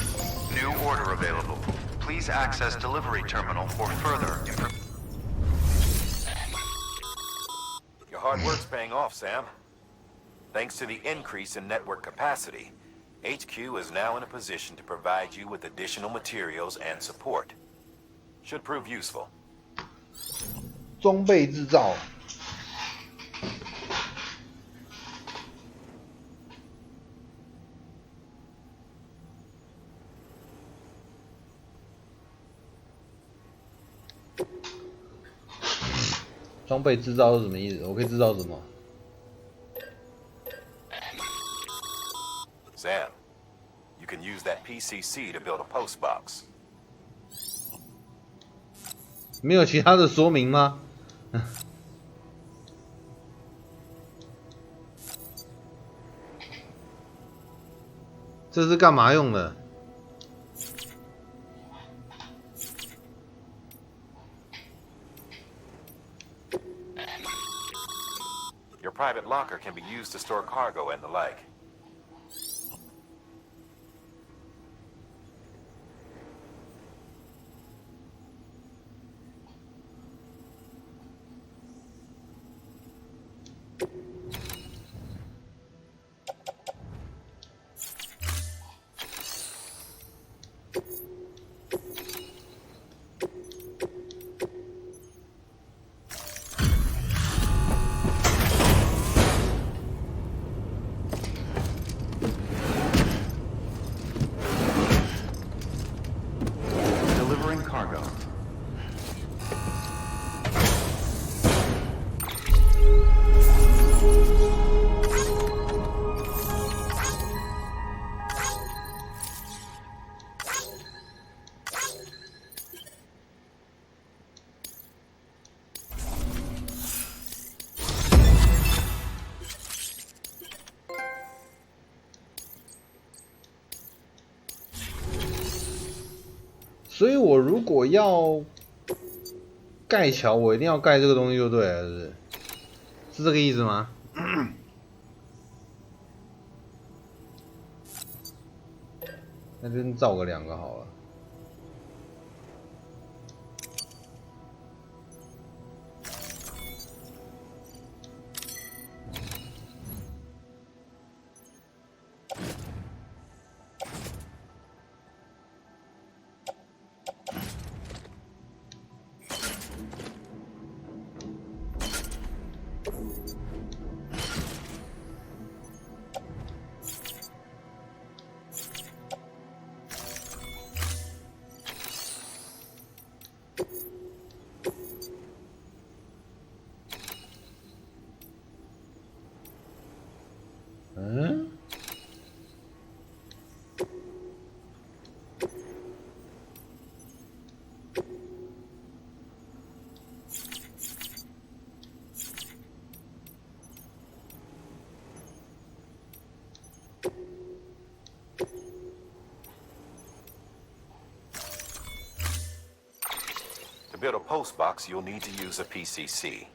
New order available. Please access delivery terminal for further information. Your hard work's paying off, Sam. Thanks to the increase in network capacity, HQ is now in a position to provide you with additional materials and support. Should prove useful. 装备制造。装备制造是什么意思？我可以制造什么？ Sam, you can use that PCC to build a post box. 没有其他的说明吗？这是干嘛用的？ Your private locker can be used to store cargo and the like. cargo. 所以我如果要盖桥，我一定要盖这个东西就对了，是这个意思吗？那这边造个2个好了。build a postbox, you'll need to use a PCC.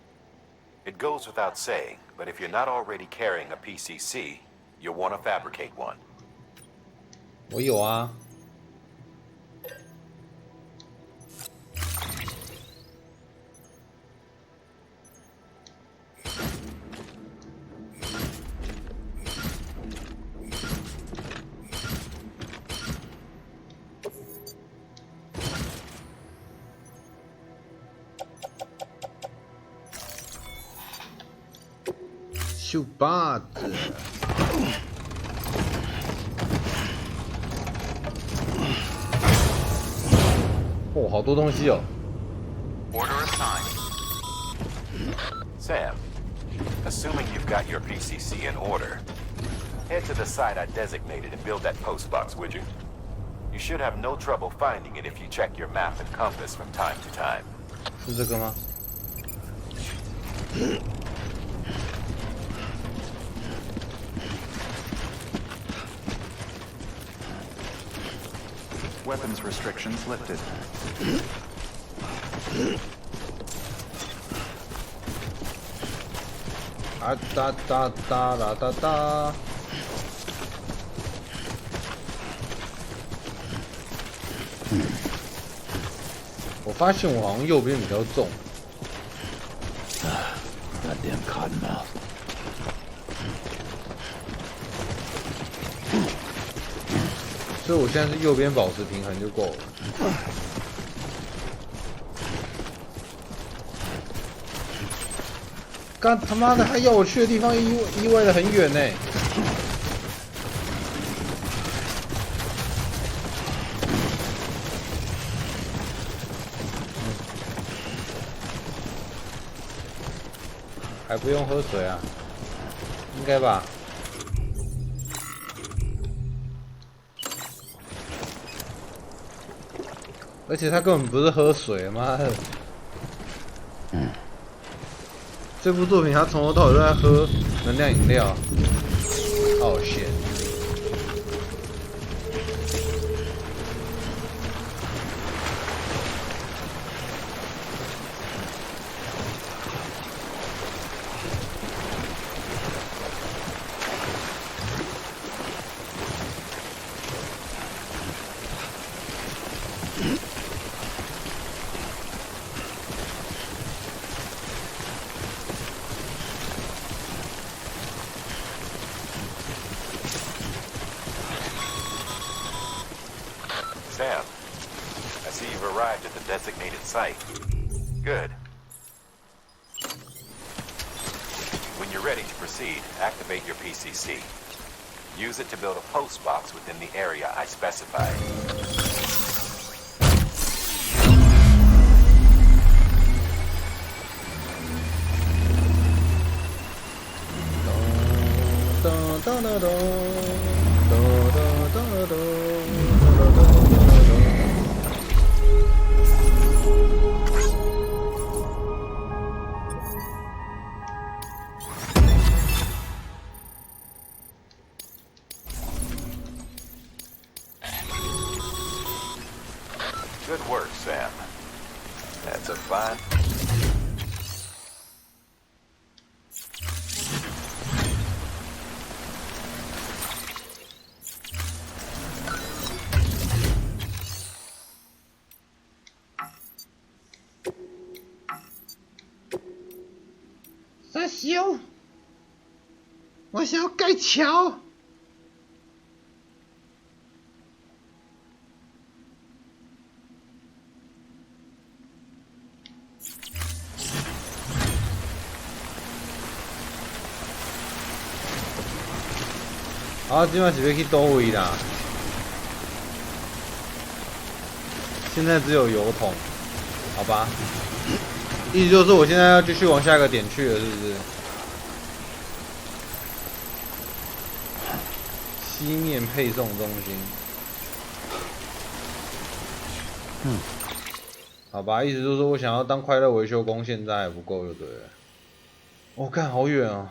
It goes without saying, but if you're not already carrying a PCC, you'll want to fabricate one. 我有啊。秀把子，哦，好多东西哦。Order assigned. Sam, assuming you've got your PCC in order, head to the site I designated and build that postbox, would you? You should have no trouble finding it if you check your map and compass from time to time. 是这个吗？ Weapons restrictions lifted. 啊哒哒哒啦哒哒。我发现我好像右边比较重。Goddamn cottonmouth. 所以我现在是右边保持平衡就够了。干他妈的还要我去的地方意外的很远呢。还不用喝水啊？应该吧。 而且他根本不是喝水，妈的！这部作品他从头到尾都在喝能量饮料，好险！Sam, I see you've arrived at the designated site. Good. When you're ready to proceed, activate your PCC. Use it to build a post box within the area I specified. Good work, Sam. That's a fine...傻小，我想要盖桥。 好，今晚准备去倒位啦。现在只有油桶，好吧？意思就是我现在要继续往下一个点去了，是不是？西面配送中心。好吧，意思就是说我想要当快乐维修工，现在还不够就对了。我看好远啊！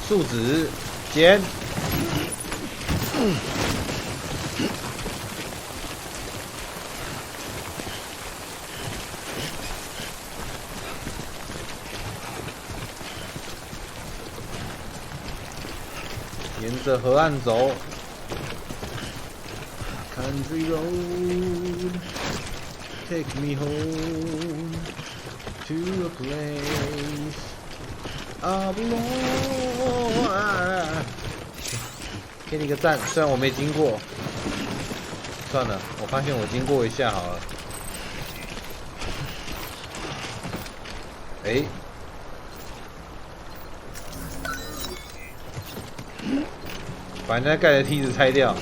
树脂捡。沿着河岸走 ，Country road, take me home to a place I belong。给你个赞，虽然我没经过，算了，我发现我经过一下好了。哎。把人家盖的梯子拆掉。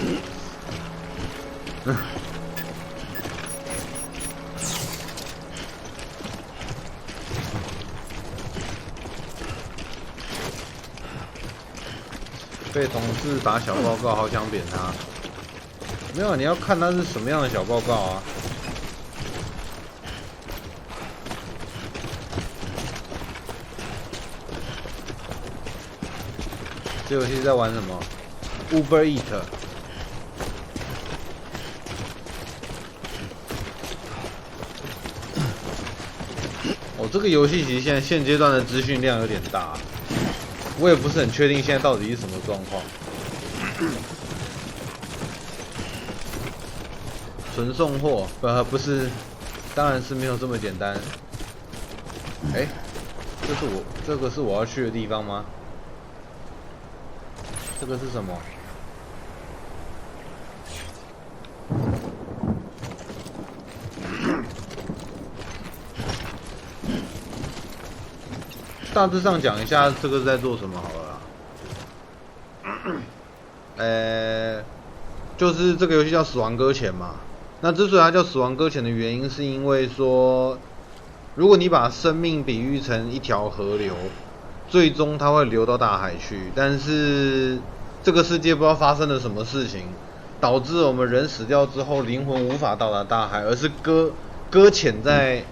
被同事打小报告，好想扁他。没有，你要看他是什么样的小报告啊。这游戏在玩什么 ？Uber Eat。哦，这个游戏其实现阶段的资讯量有点大，我也不是很确定现在到底是什么状况。纯送货，不是，当然是没有这么简单。哎，这个是我要去的地方吗？这个是什么？大致上讲一下这个是在做什么好了啦。就是这个游戏叫《死亡搁浅》嘛。那之所以它叫《死亡搁浅》的原因，是因为说，如果你把生命比喻成一条河流，最终它会流到大海去。但是这个世界不知道发生了什么事情，导致我们人死掉之后，灵魂无法到达大海，而是搁浅在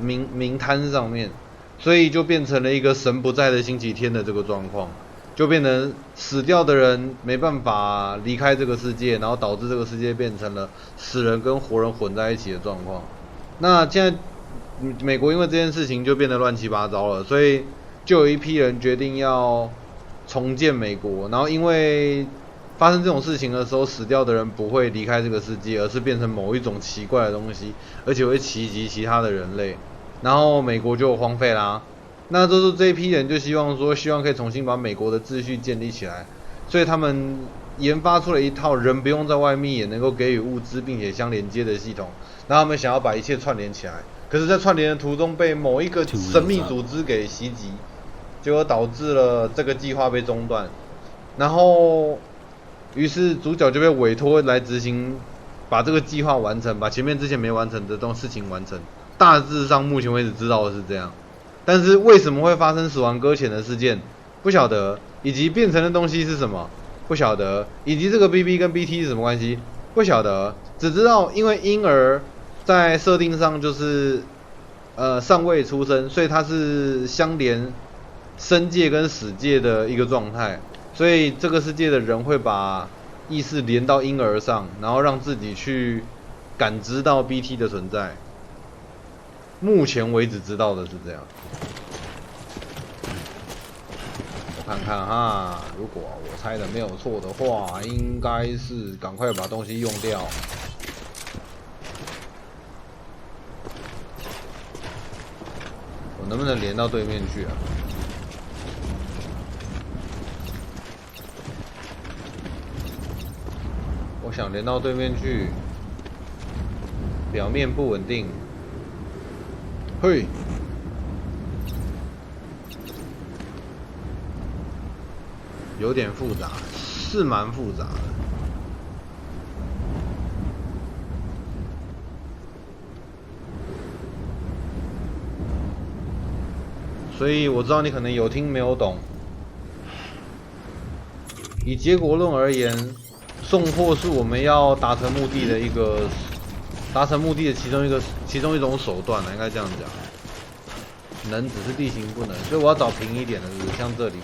冥滩上面。所以就变成了一个神不在的星期天的这个状况，就变成死掉的人没办法离开这个世界，然后导致这个世界变成了死人跟活人混在一起的状况。那现在美国因为这件事情就变得乱七八糟了，所以就有一批人决定要重建美国。然后因为发生这种事情的时候，死掉的人不会离开这个世界，而是变成某一种奇怪的东西，而且会袭击其他的人类。然后美国就荒废啦，那就是这一批人就希望可以重新把美国的秩序建立起来，所以他们研发出了一套人不用在外面也能够给予物资并且相连接的系统，然后他们想要把一切串联起来，可是在串联的途中被某一个神秘组织给袭击，结果导致了这个计划被中断，然后于是主角就被委托来执行，把这个计划完成，把前面之前没完成的这种事情完成。大致上目前为止知道的是这样，但是为什么会发生死亡搁浅的事件不晓得，以及变成的东西是什么不晓得，以及这个 BB 跟 BT 是什么关系不晓得，只知道因为婴儿在设定上就是尚未出生，所以它是相连生界跟死界的一个状态，所以这个世界的人会把意识连到婴儿上，然后让自己去感知到 BT 的存在。目前为止知道的是这样，我看看哈，如果我猜的没有错的话，应该是赶快把东西用掉。我能不能连到对面去啊？我想连到对面去，表面不稳定。嘿，有点复杂，是蛮复杂的。所以我知道你可能有听没有懂。以结果论而言，送货是我们要达成目的的一个达成目的的其中一种手段呢，应该这样讲。能只是地形不能，所以我要找平一点的，是不是？像这里。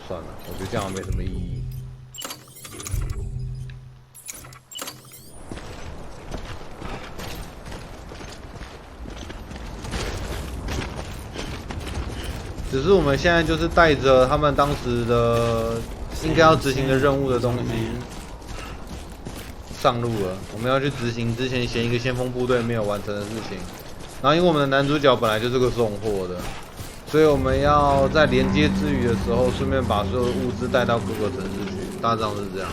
算了，我觉得这样没什么意义。只是我们现在就是带着他们当时的应该要执行的任务的东西上路了。我们要去执行之前前一个先锋部队没有完成的事情。然后因为我们的男主角本来就是个送货的。所以我们要在连接之余的时候，顺便把所有的物资带到各个城市去，大致上是这样。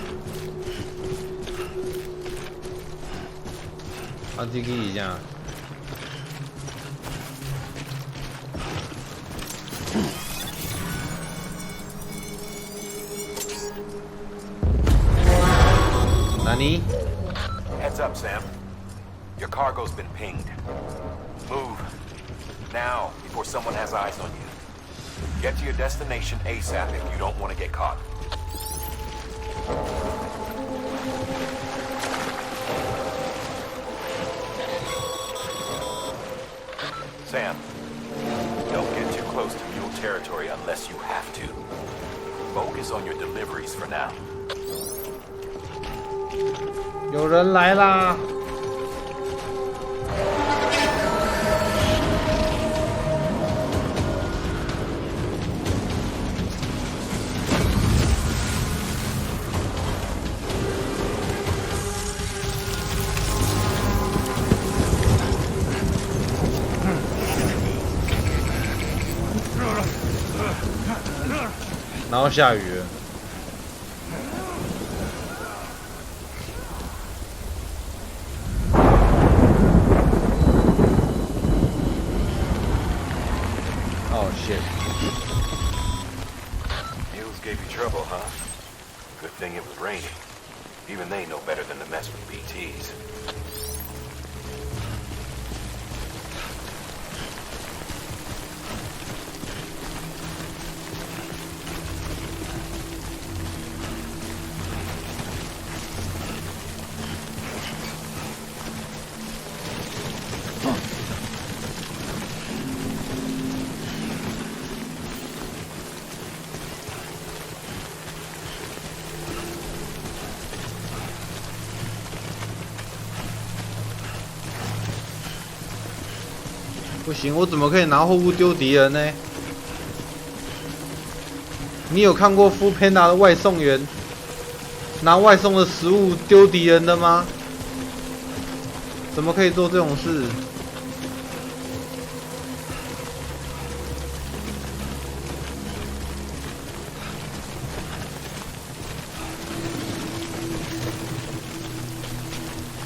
啊，这个一下。哪里 Heads up, Sam. Your cargo's been pinged. Move. Now, before someone has eyes on you. Get to your destination ASAP if you don't want to get caught. Sam, don't get too close to mule territory unless you have to. Focus on your deliveries for now. 有人来啦！然后下雨了。Oh shit. Mules gave you trouble, huh? Good thing it was raining. Even they know better than to mess with BTs.不行，我怎么可以拿货物丢敌人呢？你有看过富佩达的外送员拿外送的食物丢敌人的吗？怎么可以做这种事？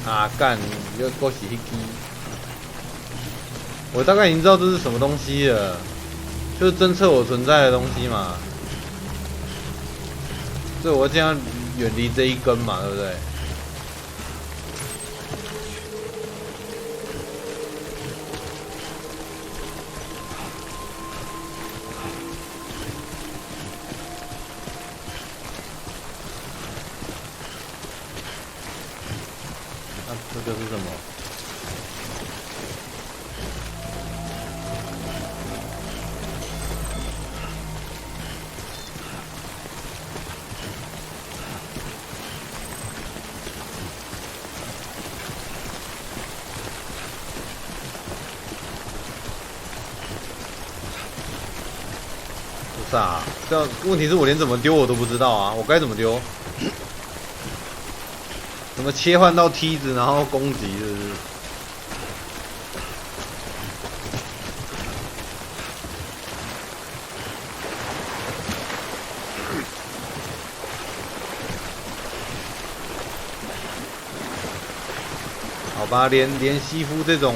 啊干！你又勾起一击。我大概已经知道这是什么东西了，就是侦测我存在的东西嘛。所以我尽量远离这一根嘛，对不对？那这个是什么？啊，这问题是我连怎么丢我都不知道啊，我该怎么丢？怎么切换到梯子然后攻击，是不是？好吧，连西夫这种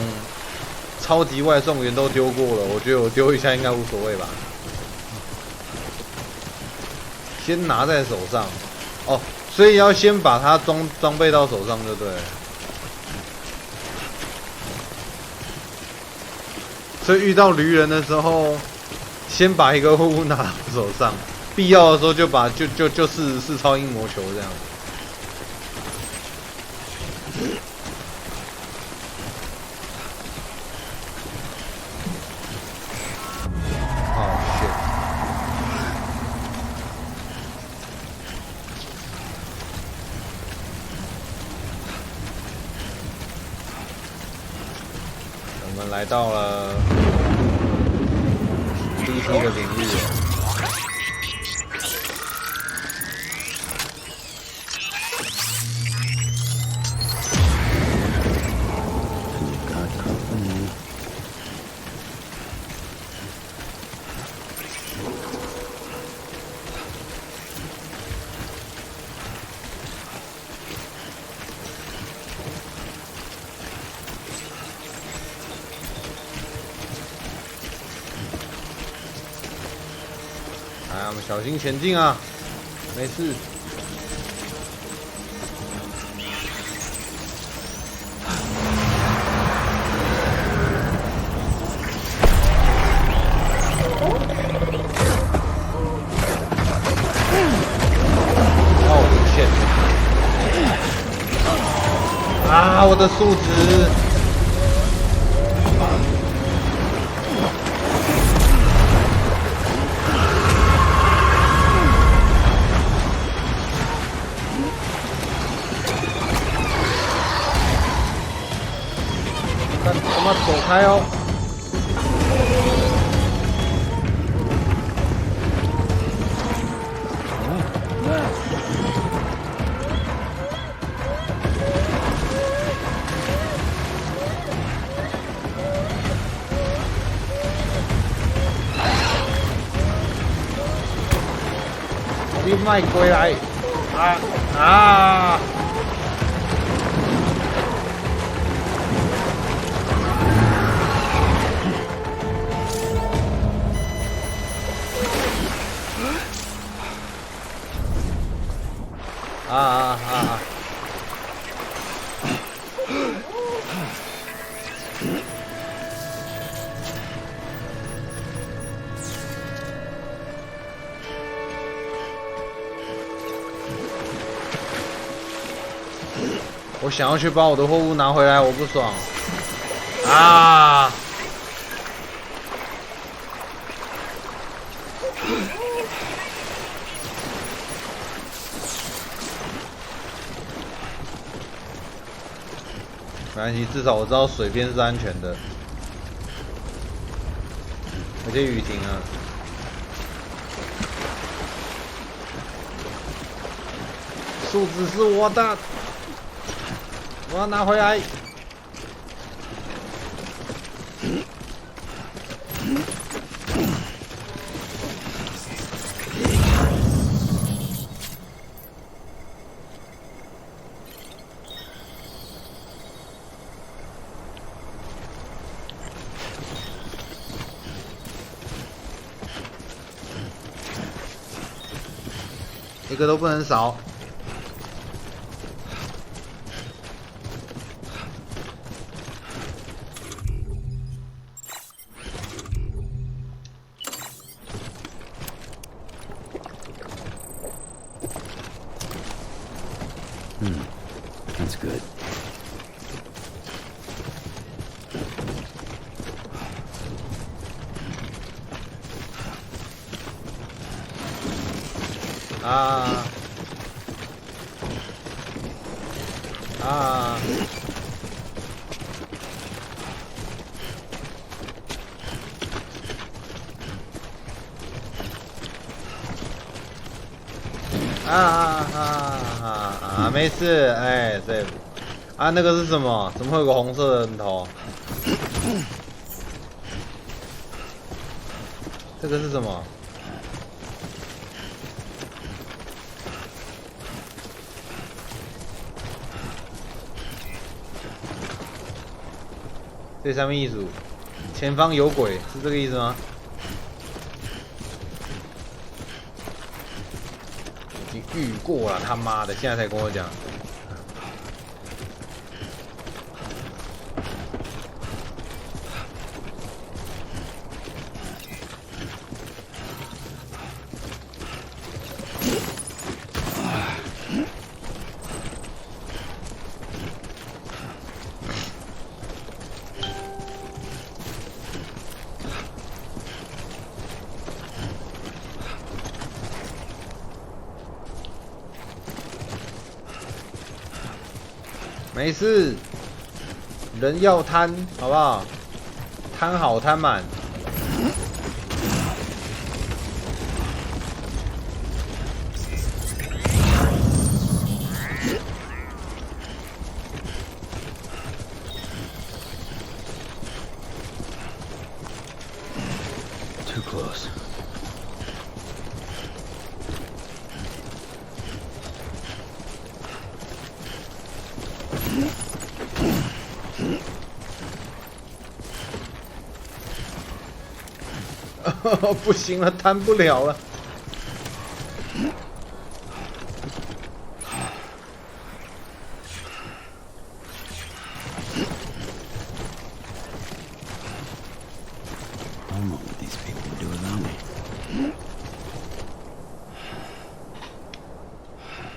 超级外送员都丢过了，我觉得我丢一下应该无所谓吧。先拿在手上，哦，所以要先把它装备到手上就对了。所以遇到驴人的时候，先把一个货物拿到手上，必要的时候就把试超音魔球这样。我们来到了第一个领域。我们小心前进啊，没事。哦，shit！啊，我的数值。走开哦！你卖回来！啊！我想要去把我的货物拿回来，我不爽。啊！没关系，至少我知道水边是安全的，而且雨停了。树枝是我的，我要拿回来。一个都不能少。That's good.没事，哎，对，啊，那个是什么？怎么会有个红色的人头？这个是什么？这上面意思，前方有鬼，是这个意思吗？遇过了，他妈的，现在才跟我讲。没事，人要贪，好不好？贪好贪满。Too close. 不行了，贪不了了。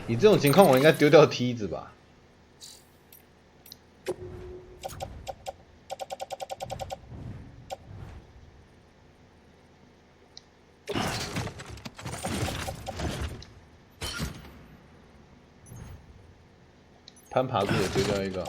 你这种情况，我应该丢掉梯子吧？攀爬柱也丢掉一个。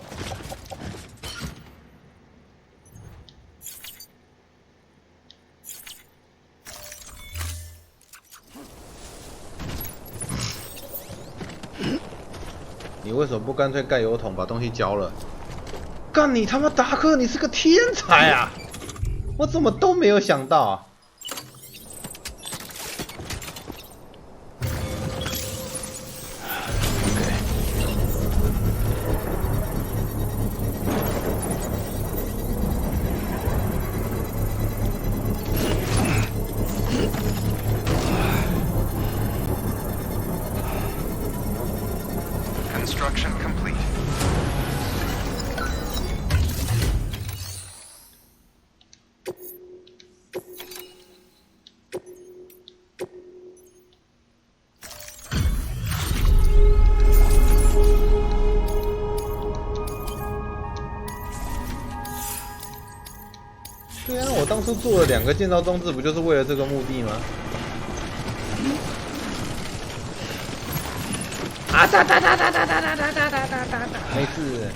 你为什么不干脆盖油桶把东西浇了？干你他妈达克，你是个天才啊！我怎么都没有想到啊！ Construction complete. 对啊，我当初做了2个建造装置，不就是为了这个目的吗？啊哒哒哒哒哒哒哒哒哒哒哒哒，没事。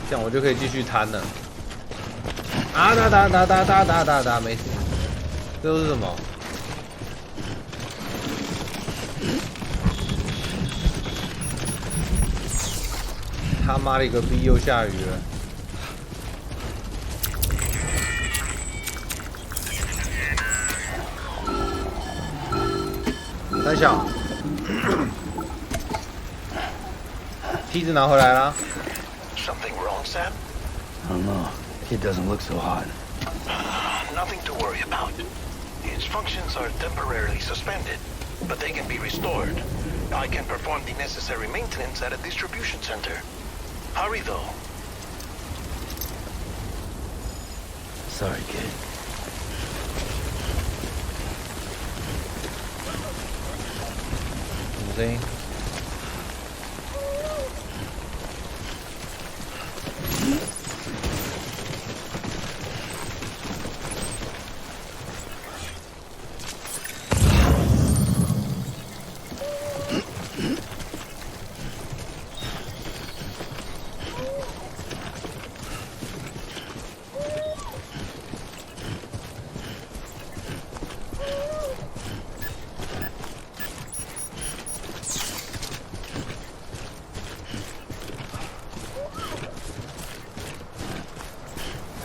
这样我就可以继续摊了。啊哒哒哒哒哒哒哒哒，没事。这都是什么？他妈的一个逼，又下雨了。三小，梯子拿回来了。Something wrong, Sam? I don't know. It doesn't look so hot. Nothing to worry about. Its functions are temporarily suspended, but they can be restored. I can perform the necessary maintenance at a distribution center. Hurry, though. Sorry, kid. See?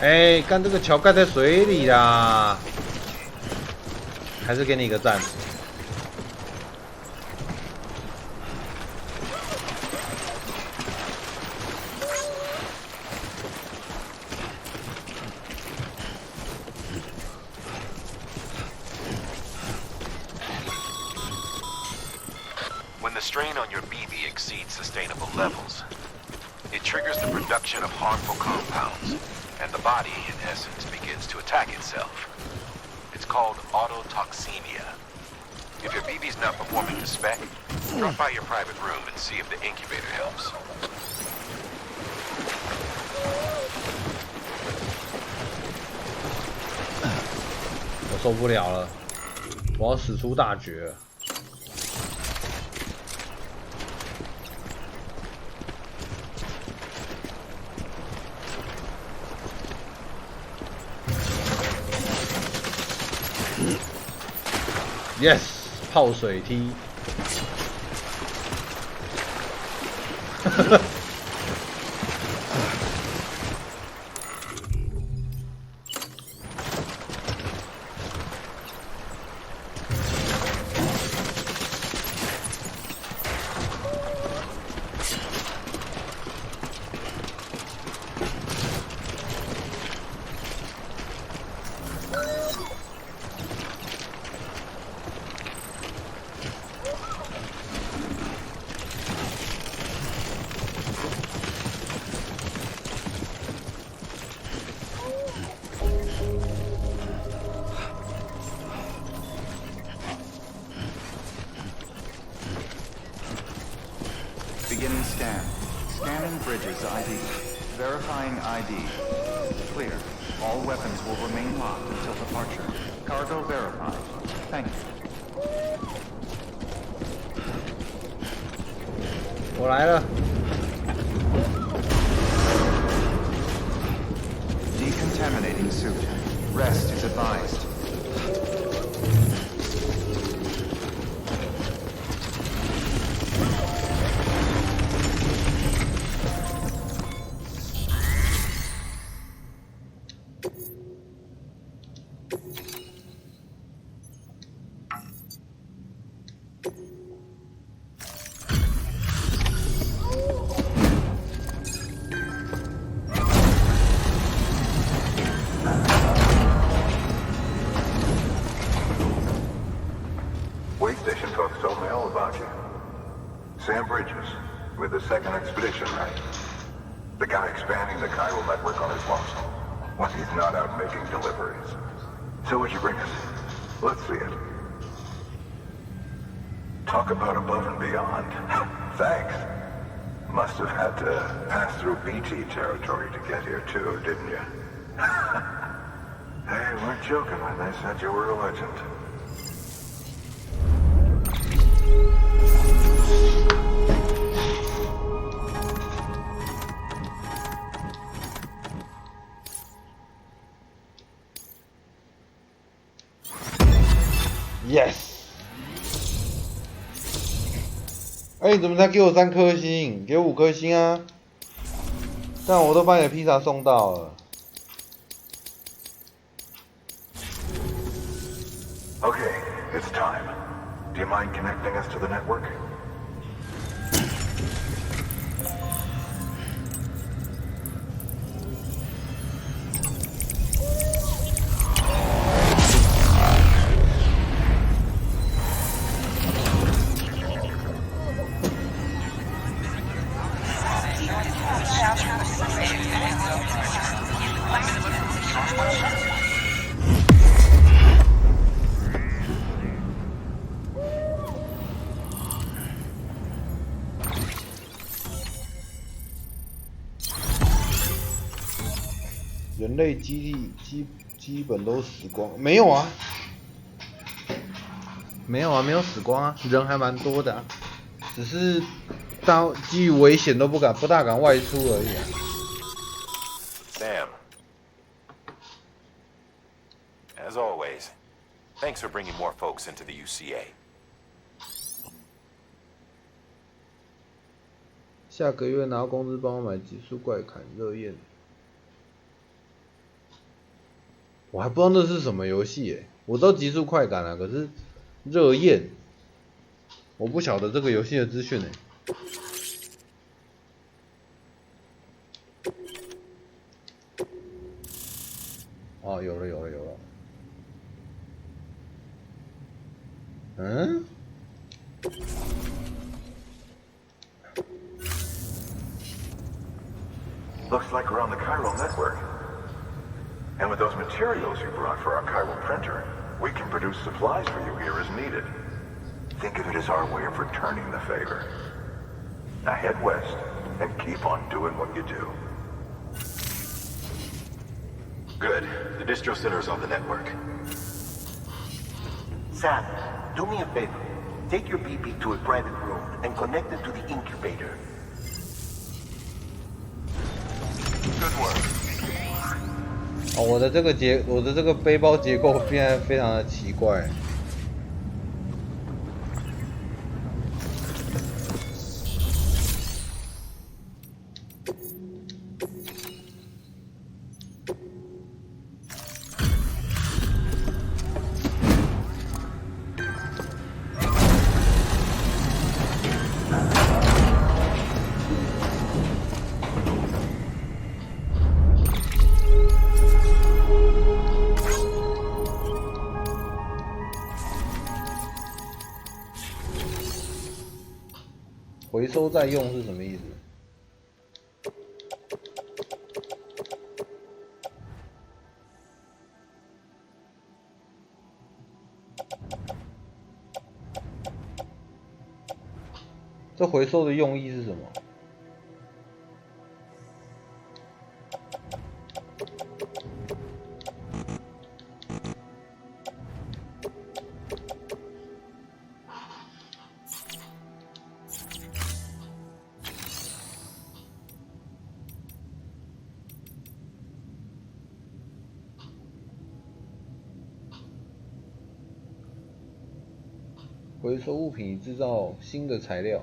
哎，干这个桥盖在水里啦，还是给你一个赞。strain on your BB exceeds sustainable levels. It triggers the production of harmful compounds, and the body, in essence, begins to attack itself. It's called autotoxemia. If your BB's not performing to spec, drop by your private room and see if the incubator helps. 我受不了了，我要使出大绝了。Yes， 泡水梯。Beginning scan. Scanning bridges ID. Verifying ID. Clear. All weapons will remain locked until departure. Cargo verified. Thank you. 我来了。Decontaminating suit. Rest is advised. Sam Bridges, with the second expedition, right? The guy expanding the chiral network on his lonesome, when he's not out making deliveries. So what'd you bring us? Let's see it. Talk about above and beyond. Thanks. Must have had to pass through BT territory to get here too, didn't you? They weren't joking when they said you were a legend. Yes！ 哎，你怎么才给我3颗星？给我5颗星啊！但我都把你的披萨送到了。Okay, it's time. Do you mind connecting us to the network?人类基本都死光，没有啊，没有死光啊，人还蛮多的啊，只是基于危险都不大敢外出而已啊。Sam, as always, thanks for bringing more folks into the UCA. 下个月拿工资帮我买极速怪砍热焰。我还不知道那是什么游戏耶，我知道极速快感啊，可是热焰，我不晓得这个游戏的资讯耶。哦，有了。Looks like we're on the chiral network. And with those materials you brought for our chiral printer, we can produce supplies for you here as needed. Think of it as our way of returning the favor. Now head west and keep on doing what you do. Good. The distro center is on the network. Sam, do me a favor. Take your BB to a private room and connect it to the incubator. Good work. 哦，我的这个背包结构变得非常的奇怪。回收再用是什么意思？这回收的用意是什么？回收物品以制造新的材料。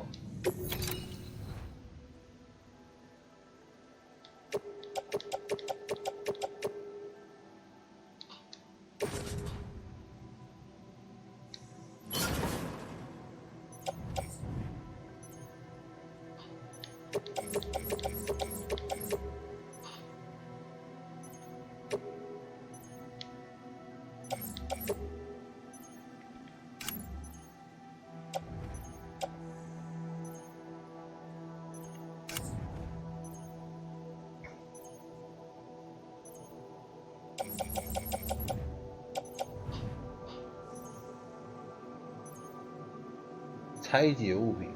拆解物品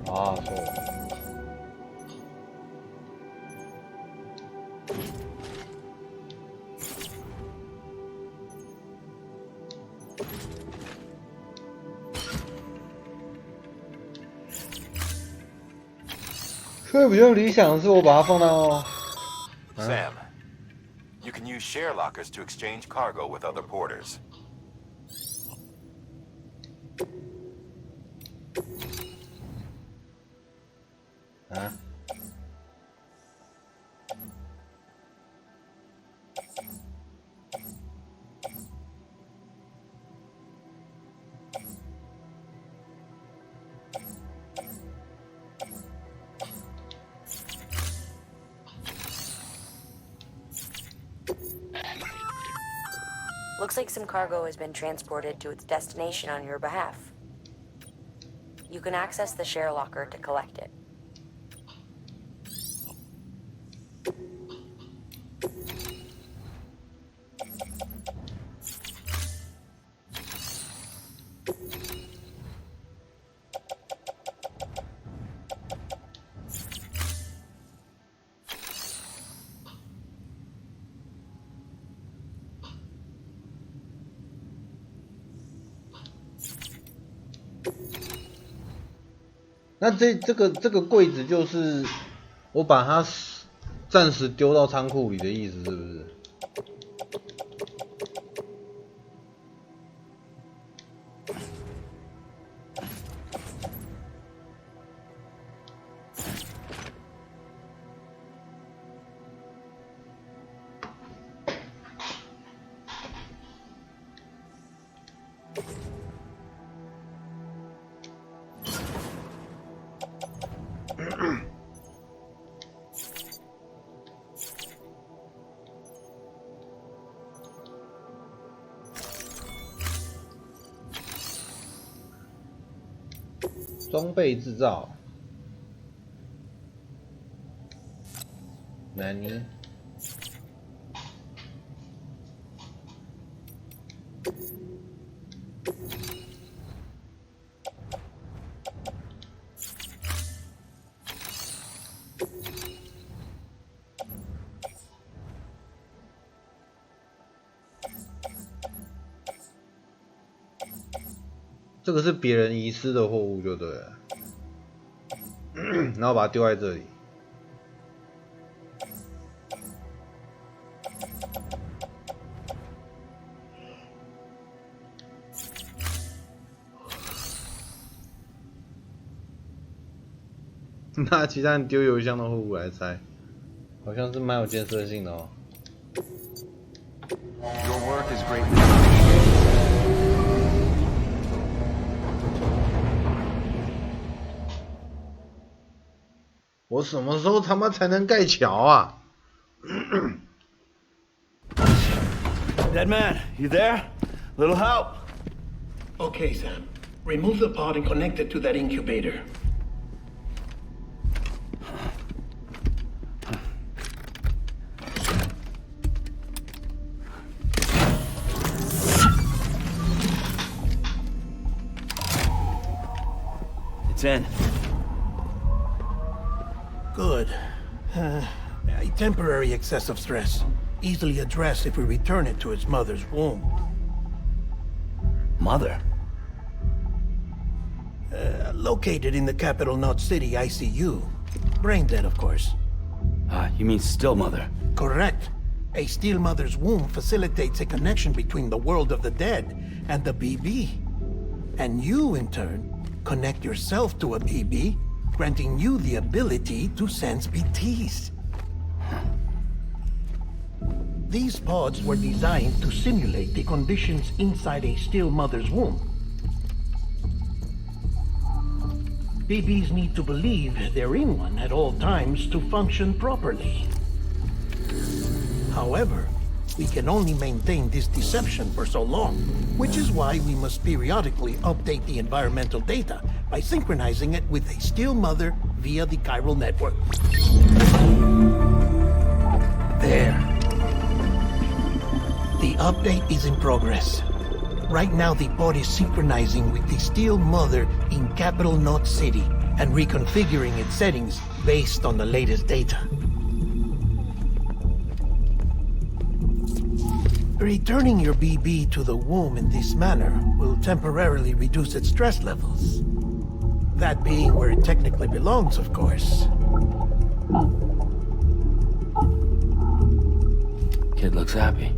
啊，错了。所以比较理想的是我把它放到Sam, you can use share lockers to exchange cargo with other porters. 啊？Looks like some cargo has been transported to its destination on your behalf. You can access the share locker to collect it.那这个柜子就是我把它暂时丢到仓库里的意思，是不是？装备制造。南尼。这个是别人遗失的货物就对了，然后把它丢在这里。拿其他人丢邮箱的货物来猜，好像是蛮有建设性的哦。Your work is greatly appreciated. 我什么时候他妈才能盖桥啊？Dead man, you there? Little help? Okay, Sam. Remove the pod and connect it to that incubator. It's in. Good. A temporary excessive stress. Easily addressed if we return it to its mother's womb. Mother? Located in the capital Knot City ICU. Brain dead, of course. You mean still mother? Correct. A still mother's womb facilitates a connection between the world of the dead and the BB. And you, in turn, connect yourself to a BB, granting you the ability to sense BTs. These pods were designed to simulate the conditions inside a still mother's womb. BBs need to believe they're in one at all times to function properly. However, we can only maintain this deception for so long, which is why we must periodically update the environmental data by synchronizing it with a still mother via the chiral network. There. The update is in progress. Right now, the pod is synchronizing with the still mother in capital Knot City and reconfiguring its settings based on the latest data. Returning your BB to the womb in this manner will temporarily reduce its stress levels. That being where it technically belongs, of course. Kid looks happy.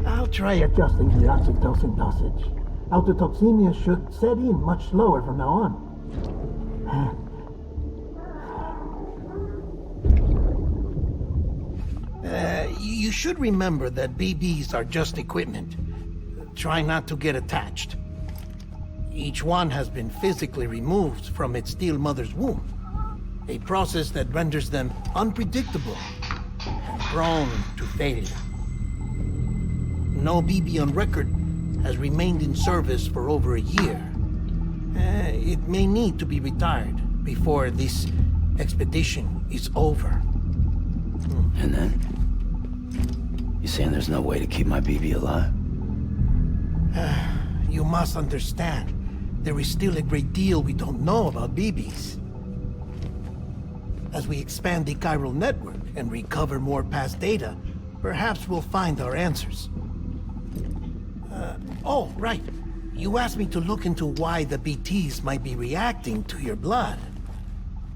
I'll try adjusting the oxytocin dosage. Autotoxemia should set in much slower from now on. You should remember that BBs are just equipment. Try not to get attached. Each one has been physically removed from its still mother's womb. A process that renders them unpredictable and prone to failure. No BB on record has remained in service for over a year. It may need to be retired before this expedition is over. And then? You saying there's no way to keep my BB alive? You must understand, there is still a great deal we don't know about BBs. As we expand the chiral network and recover more past data, perhaps we'll find our answers. Oh, right. You asked me to look into why the BTs might be reacting to your blood.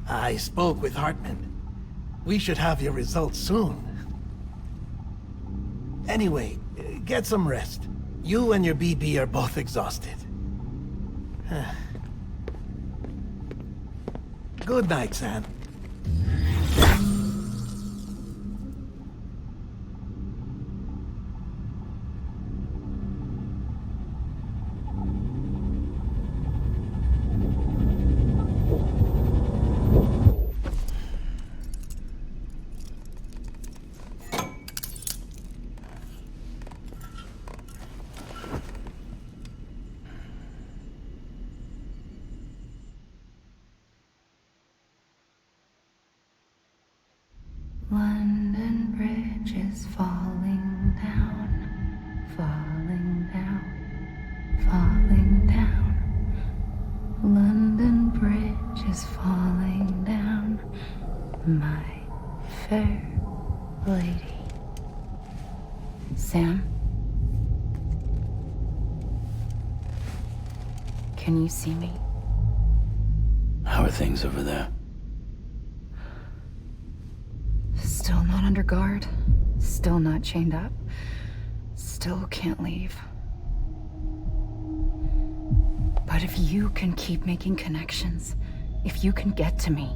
I spoke with Hartman. We should have your results soon. Anyway, get some rest. You and your BB are both exhausted. Good night, Sam. falling down, falling down. London Bridge is falling down, my fair lady. Sam? Can you see me? How are things over there? Still not under guard, still not chained up, still can't leave. But if you can keep making connections, if you can get to me,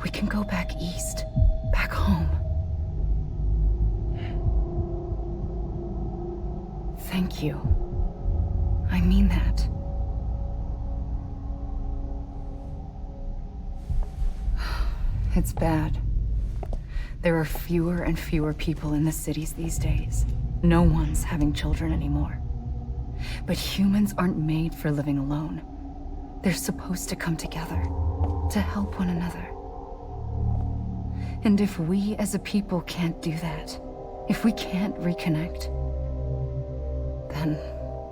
we can go back east, back home. Thank you. I mean that. It's bad. There are fewer and fewer people in the cities these days. No one's having children anymore. But humans aren't made for living alone. They're supposed to come together, to help one another. And if we as a people can't do that, if we can't reconnect, then,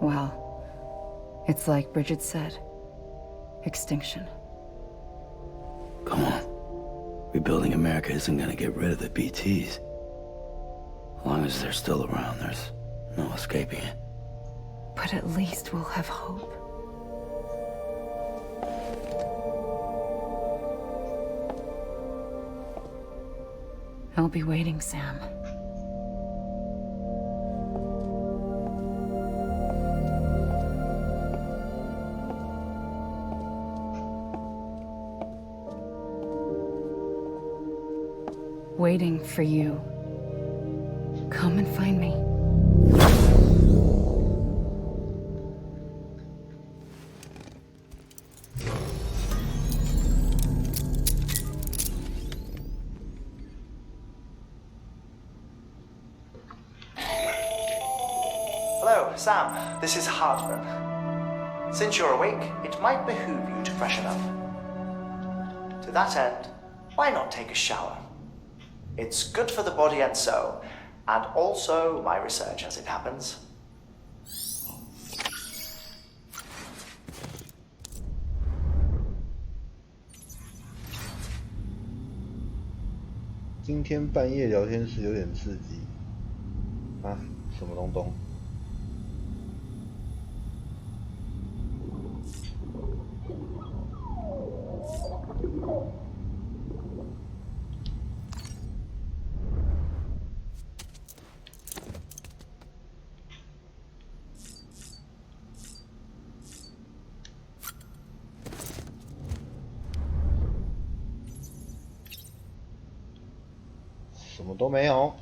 well, it's like Bridget said, extinction. Come on. Rebuilding America isn't gonna get rid of the BTs. As long as they're still around, there's no escaping it. But at least we'll have hope. I'll be waiting, Sam. Waiting for you. Come and find me. Hello, Sam. This is Hartman. Since you're awake, it might behoove you to freshen up. To that end, why not take a shower? It's good for the body and soul, and also my research as it happens. 今天半夜聊天室有点刺激啊，什么东东？什么都没有。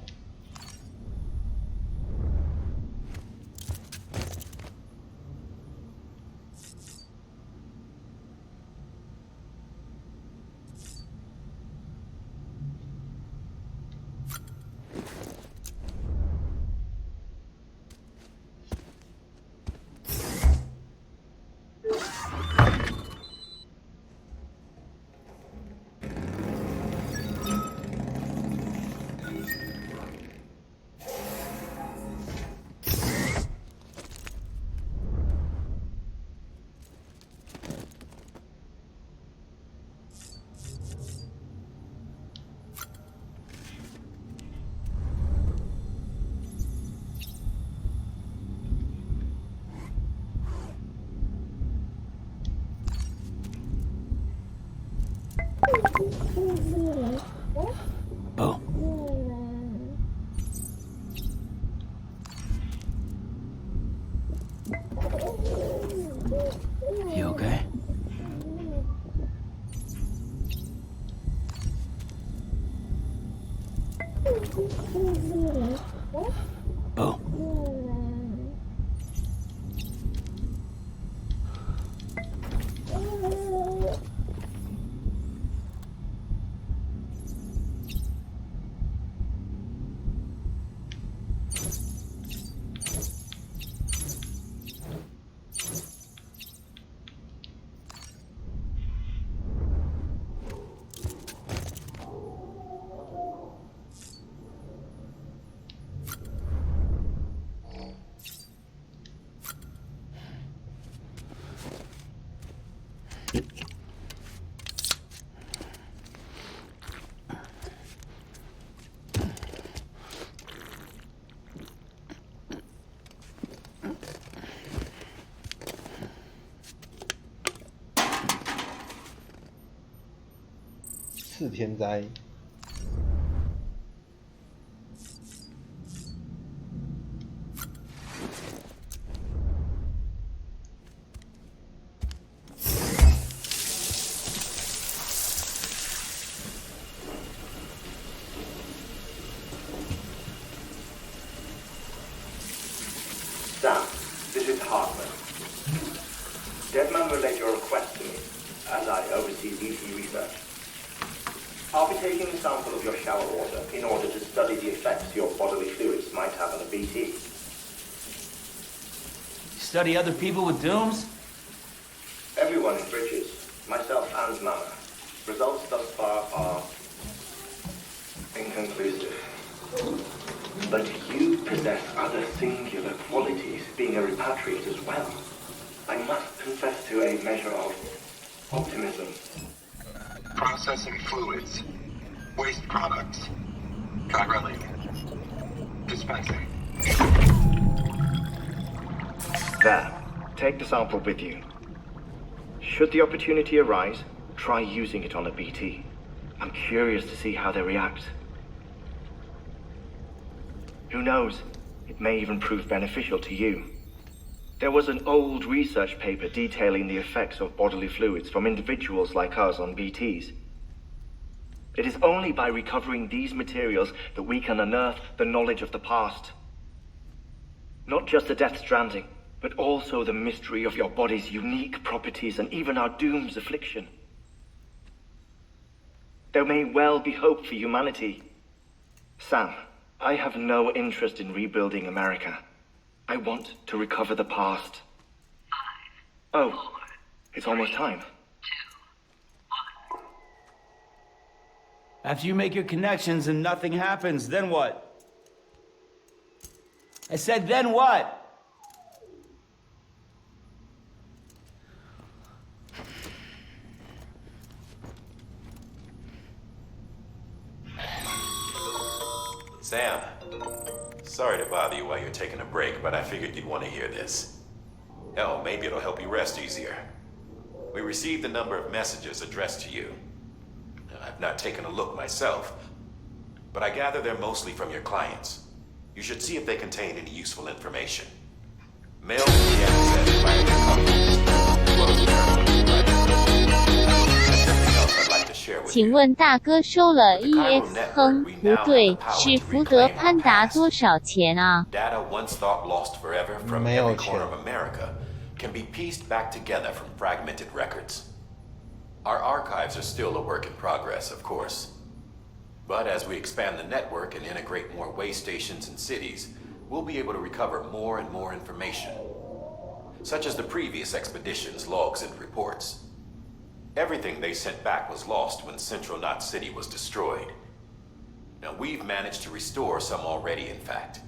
Bo. You okay? Bo. 次天灾。Sam, this is Hartman. Deadman relayed your request to me, as I oversee VT research. I'll be taking a sample of your shower water in order to study the effects your bodily fluids might have on a BT. Study other people with dooms? Everyone in Bridges, myself and Mama. Results thus far are inconclusive. But you possess other singular qualities, being a repatriate as well. I must confess to a measure of optimism. Processing fluids. Waste products. Chirelli. Dispensing. There. Take the sample with you. Should the opportunity arise, try using it on a BT. I'm curious to see how they react. Who knows? It may even prove beneficial to you. There was an old research paper detailing the effects of bodily fluids from individuals like us on BTs. It is only by recovering these materials that we can unearth the knowledge of the past. Not just the Death Stranding, but also the mystery of your body's unique properties and even our doom's affliction. There may well be hope for humanity. Sam, I have no interest in rebuilding America. I want to recover the past. 5, 4, it's almost time. 2, 1. After you make your connections and nothing happens, then what? I said, then what? Sam, sorry to bother you while you're taking a break, but I figured you'd want to hear this. Hell, maybe it'll help you rest easier. We received a number of messages addressed to you. I've not taken a look myself, but I gather they're mostly from your clients. You should see if they contain any useful information. Mail can be accessed by their companies, as well as the I'd like to share with you. 请问大哥收了 EX 哼不对，是福德潘达多少钱啊？ Data once thought lost forever from every corner of America can be pieced back together from fragmented records. Our archives are still a work in progress, of course. But as we expand the network and integrate more way stations and cities, we'll be able to recover more and more information, such as the previous expedition's logs and reports. Everything they sent back was lost when Central Knot City was destroyed. Now we've managed to restore some already, in fact.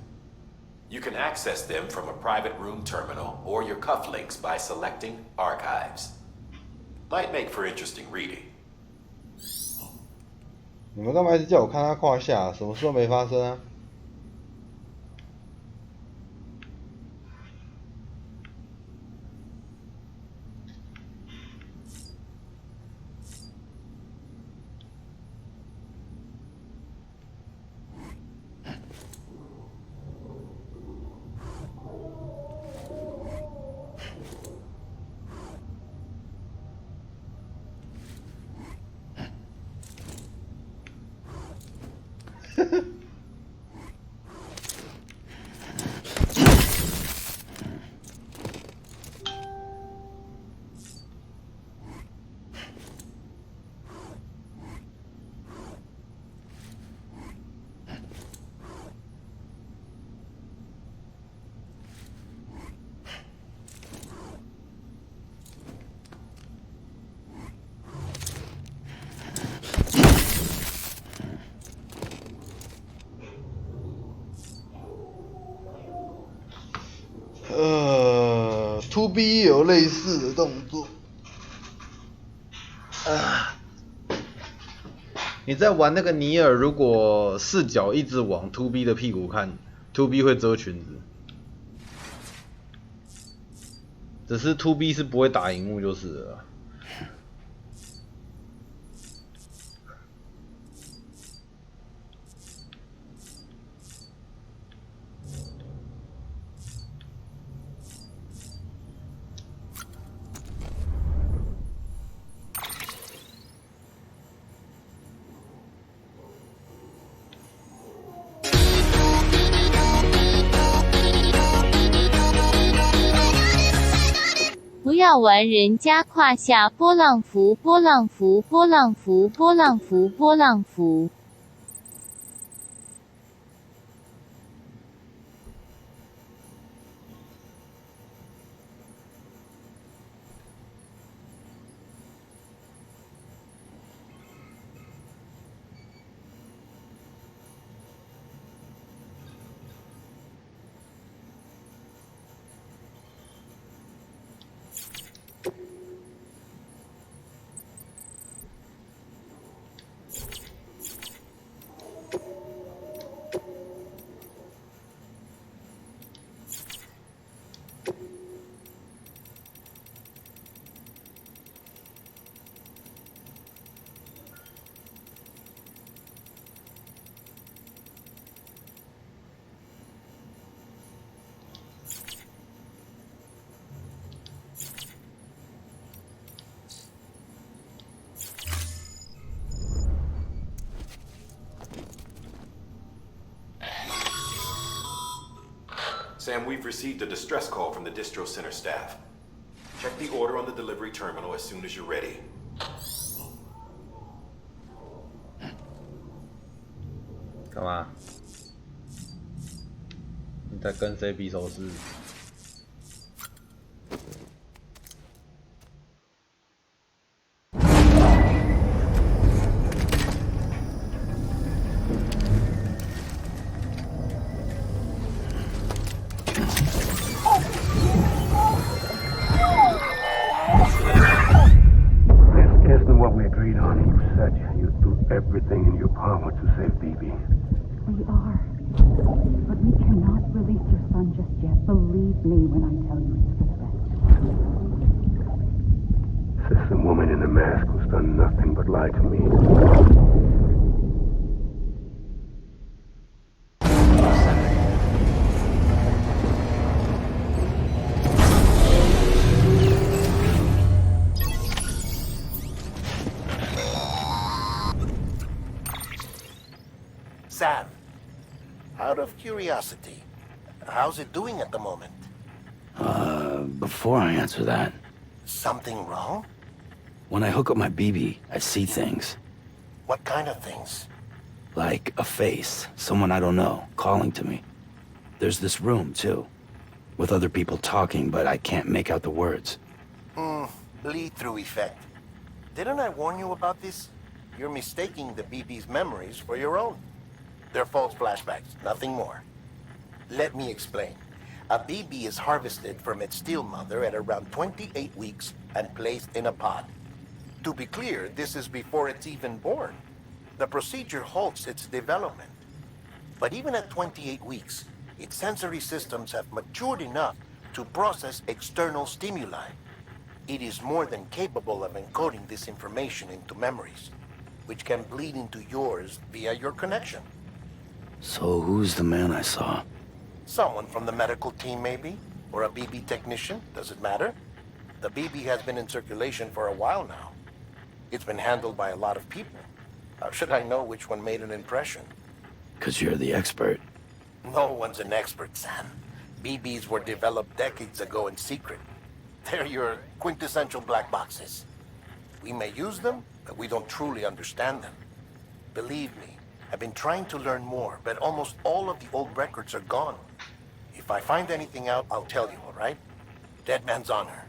You can access them from a private room terminal or your cufflinks by selecting Archives. Might make for interesting reading. 你们干嘛一直叫我看他胯下？什么事都没发生啊？To B 也有类似的动作。你在玩那个尼尔，如果视角一直往 To B 的屁股看 ，To B 会遮裙子。只是 To B 是不会打萤幕就是了。绕完人家胯下，波浪符，波浪符，波浪符，波浪符，波浪符。Sam, we've received a distress call from the distro center staff. Check the order on the delivery terminal as soon as you're ready. 干嘛？你在跟谁比手势？ Everything in your power to save BB. We are. But we cannot release your son just yet. Believe me when I tell you it's for the best. System woman in the mask who's done nothing but lie to me. Sam, out of curiosity, how's it doing at the moment? Before I answer that... Something wrong? When I hook up my BB, I see things. What kind of things? Like a face, someone I don't know, calling to me. There's this room, too, with other people talking, but I can't make out the words. Bleed-through effect. Didn't I warn you about this? You're mistaking the BB's memories for your own. They're false flashbacks, nothing more. Let me explain. A BB is harvested from its steel mother at around 28 weeks and placed in a pod. To be clear, this is before it's even born. The procedure halts its development. But even at 28 weeks, its sensory systems have matured enough to process external stimuli. It is more than capable of encoding this information into memories, which can bleed into yours via your connection. So who's the man I saw? Someone from the medical team, maybe? Or a BB technician? Does it matter? The BB has been in circulation for a while now. It's been handled by a lot of people. How should I know which one made an impression? 'Cause you're the expert. No one's an expert, Sam. BBs were developed decades ago in secret. They're your quintessential black boxes. We may use them, but we don't truly understand them. Believe me, I've been trying to learn more, but almost all of the old records are gone. If I find anything out, I'll tell you, all right? Dead man's honor.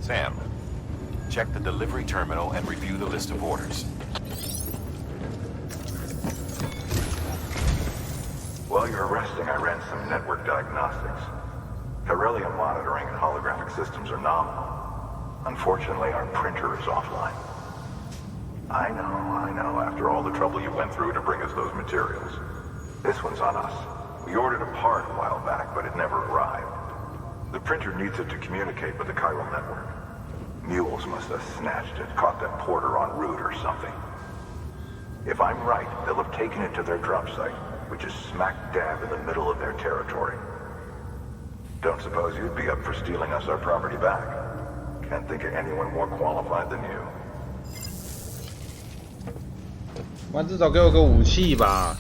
Sam, check the delivery terminal and review the list of orders. While you're resting, I ran some network diagnostics. Corellium monitoring and holographic systems are nominal. Unfortunately, our printer is offline. I know, after all the trouble you went through to bring us those materials. This one's on us. We ordered a part a while back, but it never arrived. The printer needs it to communicate with the chiral network. Mules must have snatched it, caught that porter en route or something. If I'm right, they'll have taken it to their drop site, which is smack dab in the middle of their territory. Don't suppose you'd be up for stealing us our property back? Can't think of anyone more qualified than you. 妈，至少给我个武器吧！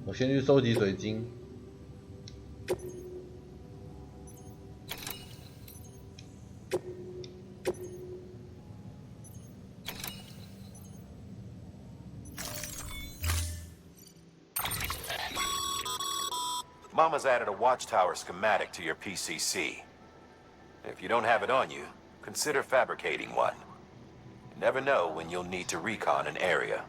我先去收集水晶。Mama's added a watchtower schematic to your PCC. If you don't have it on you, consider fabricating one. You never know when you'll need to recon an area.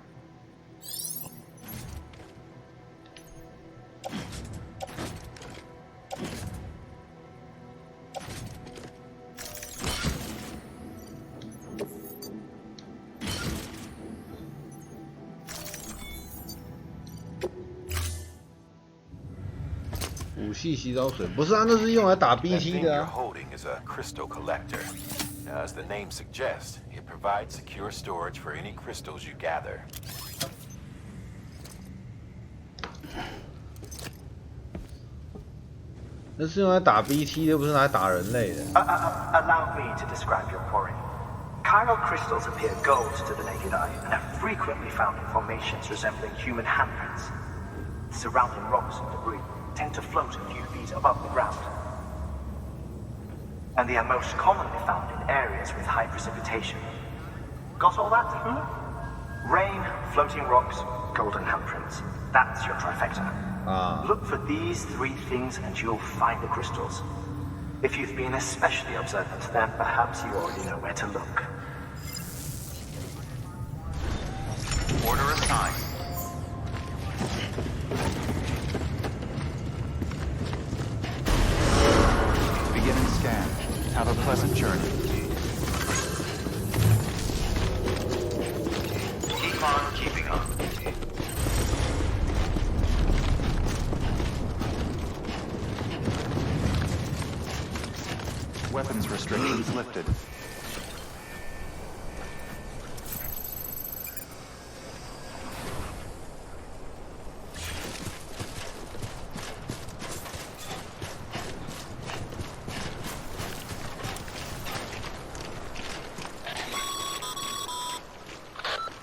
The 武器洗澡水不是啊，那是用来打 BT 的啊。 Holding is a crystal collector. Now, as the name suggests, it provides secure storage for any crystals you gather. 那是用来打 BT 的，不是拿来打人类的。Allow me to describe your quarry. Chiral crystals appear gold to the naked eye and are frequently found in formations resembling human handprints. Surrounding rocks and debris tend to float a few feet above the ground. And they are most commonly found in areas with high precipitation. Got all that? Rain, floating rocks, golden handprints. That's your trifecta. Look for these three things and you'll find the crystals. If you've been especially observant, then perhaps you already know where to look. Order assigned. Beginning scan. Have a pleasant journey. Keep on keeping on. Weapons restrictions lifted.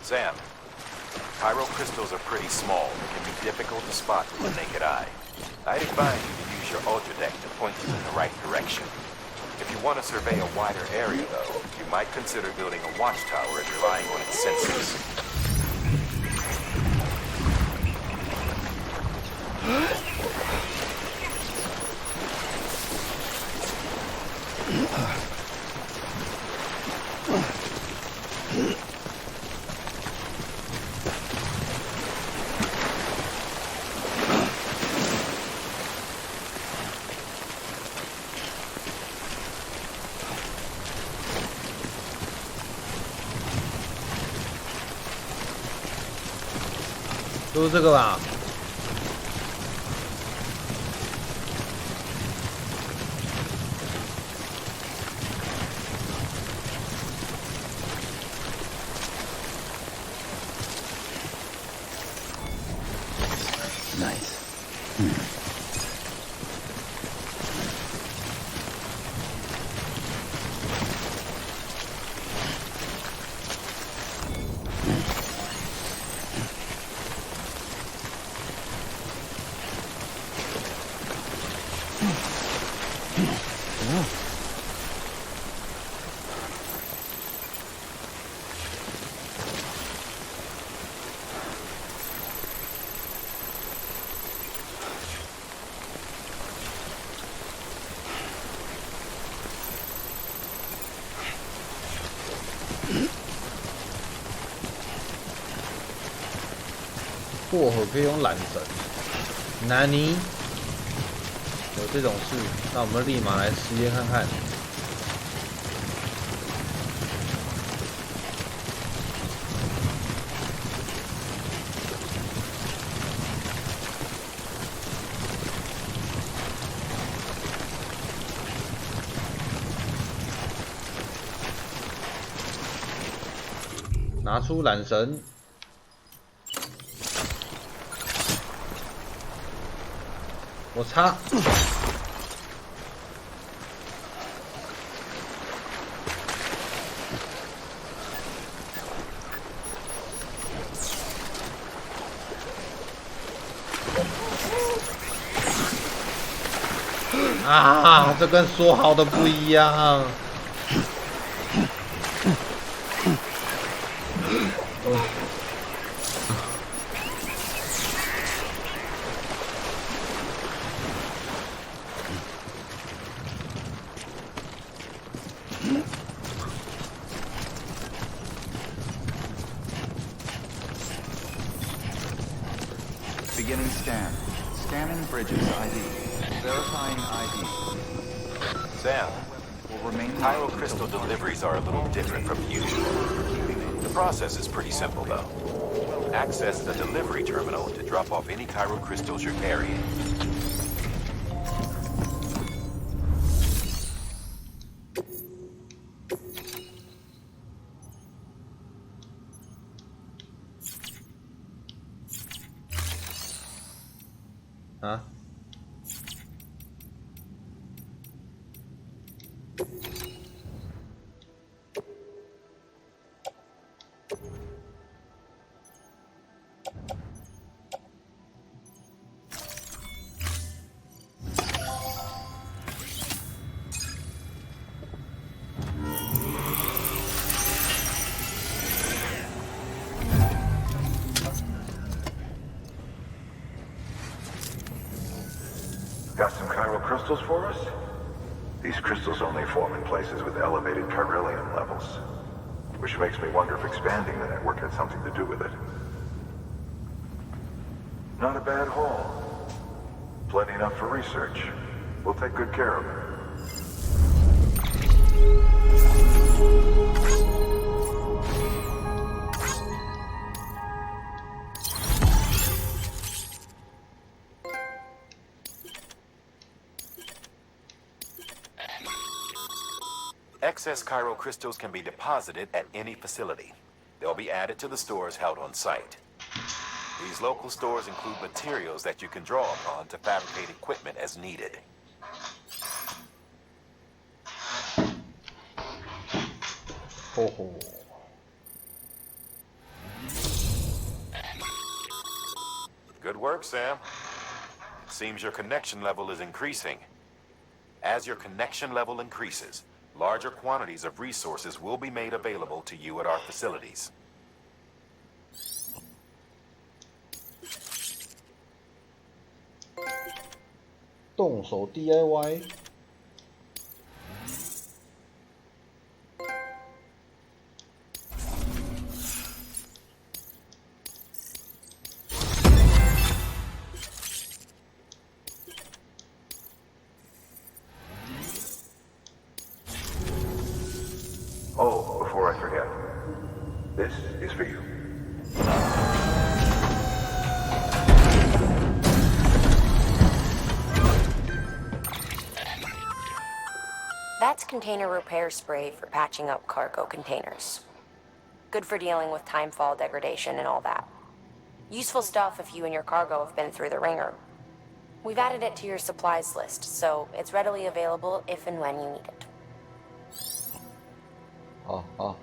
Sam, chiral crystals are pretty small and can be difficult to spot with the naked eye. I'd advise you to use your ultra deck to point you in the right direction. If you want to survey a wider area, though, you might consider building a watchtower and relying on its sensors.就是这个吧。Nice.过河可以用缆绳，南尼有这种事，那我们立马来实验看看。拿出缆绳。我擦！啊，这跟说好的不一样。Beginning scan. Scanning Bridges ID. Verifying ID. Sam, Will remain Cairo crystal deliveries are a little different from usual. The process is pretty simple, though. Access the delivery terminal to drop off any Cairo crystals you're carrying. Huh? Got some chiral crystals for us? These crystals only form in places with elevated chiralium levels, which makes me wonder if expanding the network had something to do with it. Not a bad haul. Plenty enough for research. We'll take good care of it. Excess Cairo crystals can be deposited at any facility. They'll be added to the stores held on site. These local stores include materials that you can draw upon to fabricate equipment as needed. Oh. Good work, Sam. It seems your connection level is increasing. As your connection level increases, larger quantities of resources will be made available to you at our facilities. DIY。Oh, before I forget, this is for you. That's container repair spray for patching up cargo containers. Good for dealing with timefall degradation and all that. Useful stuff if you and your cargo have been through the ringer. We've added it to your supplies list, so it's readily available if and when you need it. Oh.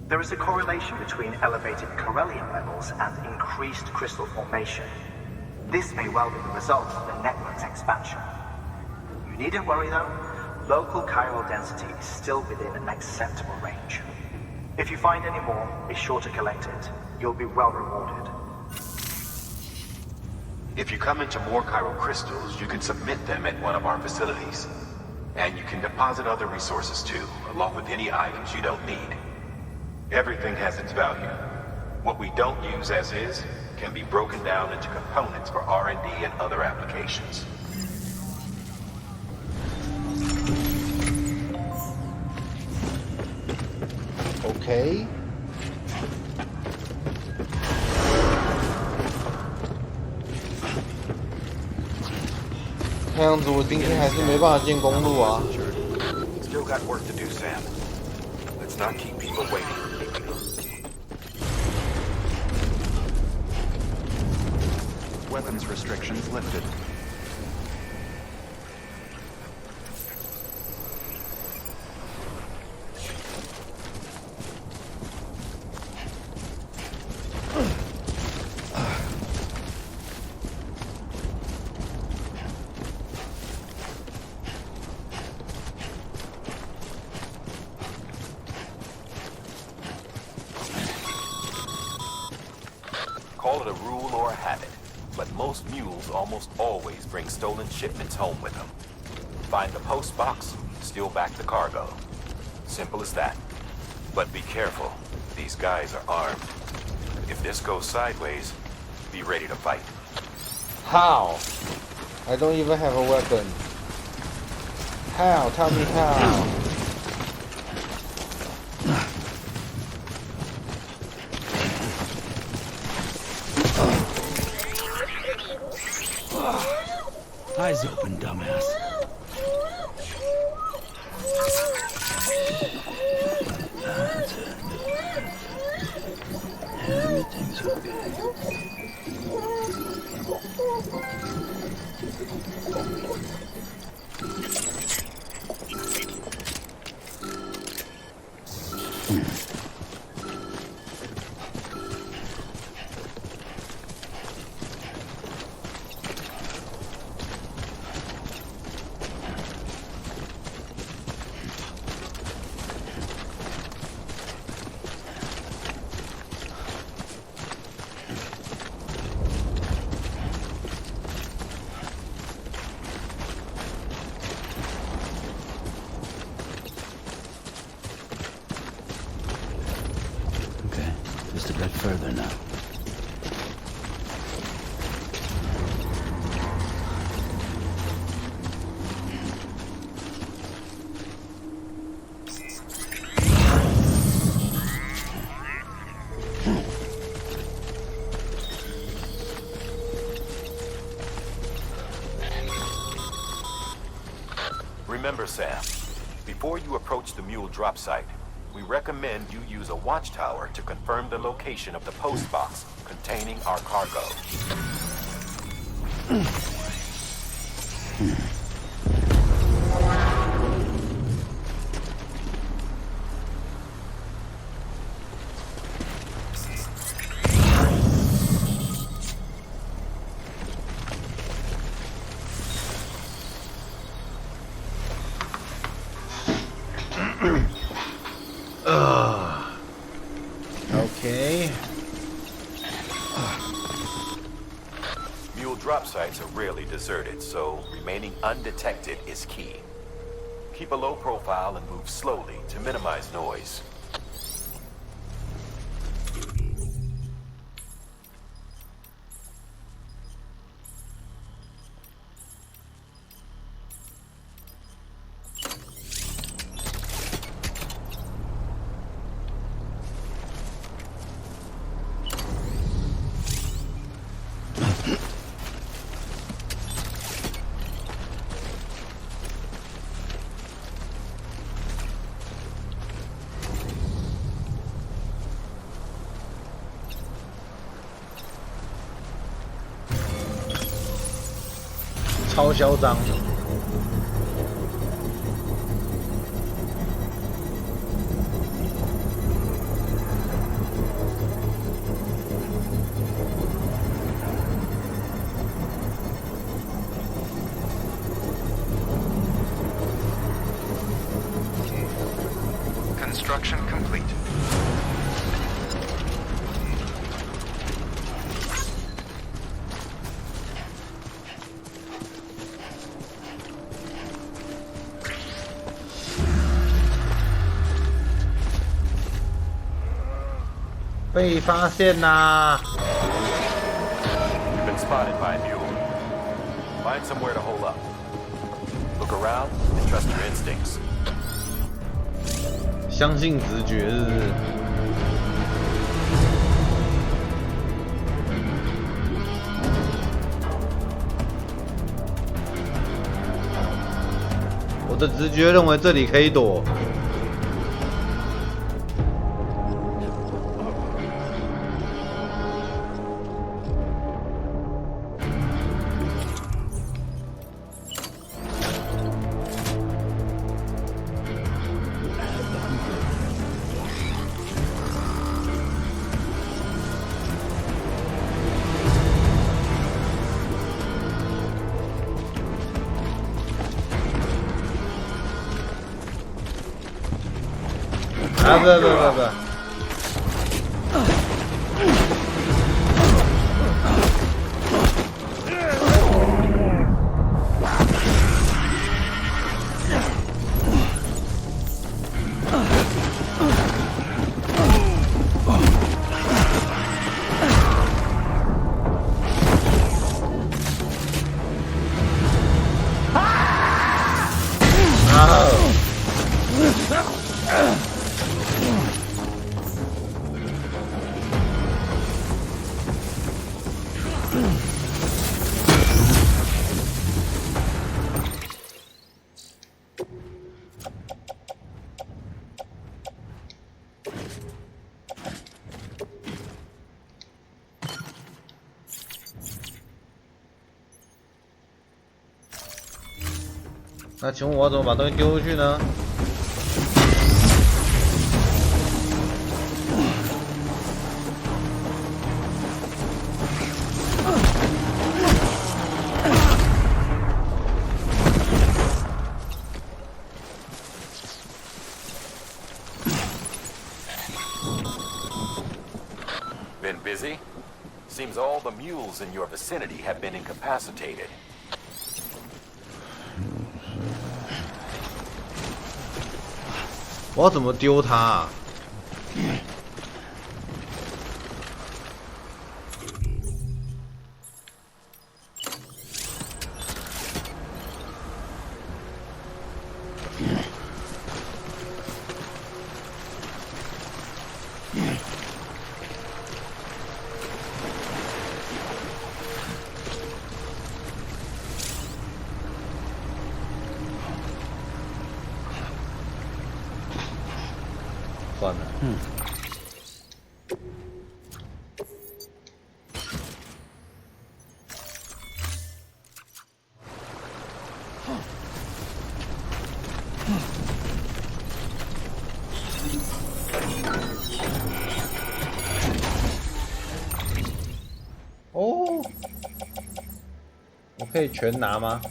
There is a correlation between elevated chiralium levels and increased crystal formation. This may well be the result of the network's expansion. You needn't worry though, local chiral density is still within an acceptable range. If you find any more, be sure to collect it. You'll be well rewarded. If you come into more chiral crystals, you can submit them at one of our facilities. And you can deposit other resources too, along with any items you don't need. Everything has its value. What we don't use as is can be broken down into components for R&D and other applications. Okay. 看样子我今天还是没办法建公路啊。Still got work to do, Sam. Let's not keep people waiting. Weapons restrictions lifted. Call it a rule or a habit, but most mules almost always bring stolen shipments home with them. Find the post box, steal back the cargo. Simple as that. But be careful, these guys are armed. If this goes sideways, be ready to fight. How? I don't even have a weapon. How? Tell me how. Eyes open, dumbass. That's it. Everything's okay. Just a bit further now. Remember, Sam, before you approach the mule drop site, we recommend you use a watchtower to confirm the location of the post box containing our cargo. Okay. Mule drop sites are rarely deserted, so remaining undetected is key. Keep a low profile and move slowly to minimize noise.超嚣张。Construction complete.被发现啦 You've been spotted by a mule. Find somewhere to hole up. Look around and trust your instincts. 相信直觉是不是？的直觉认为这里可以躲。啊不！那请问我要怎么把东西丢出去呢？Been busy? Seems all the mules in your vicinity have been incapacitated. 我要怎么丢它啊？算了。哦，我可以全拿吗？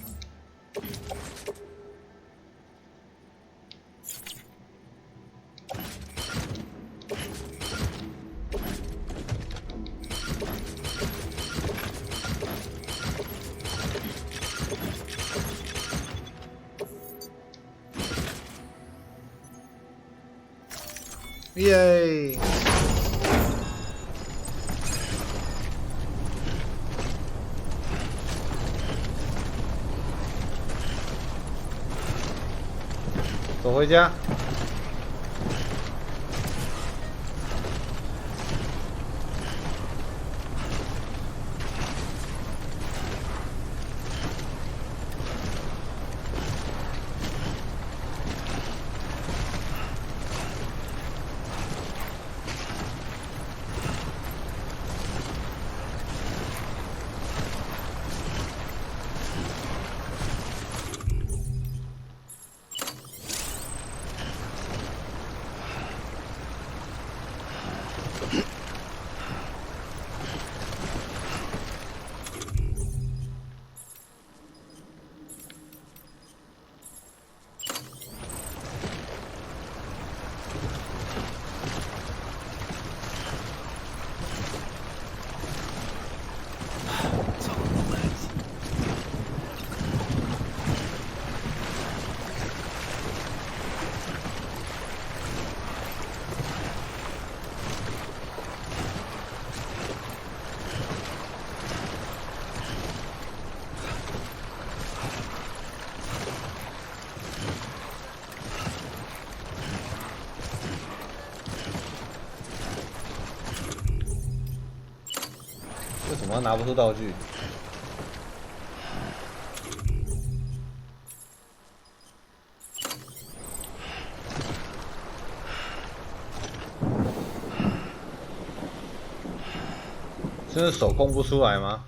耶！走回家。为什么拿不出道具？真的手供不出来吗？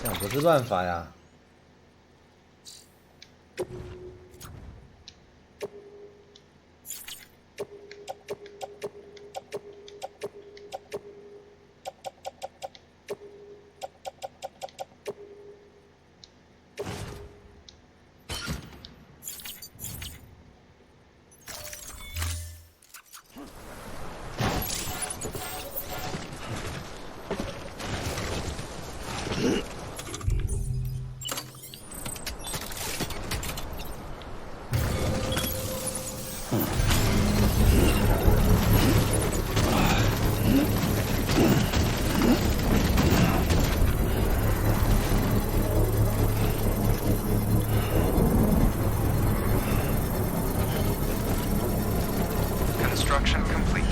这样不是办法呀。Construction complete.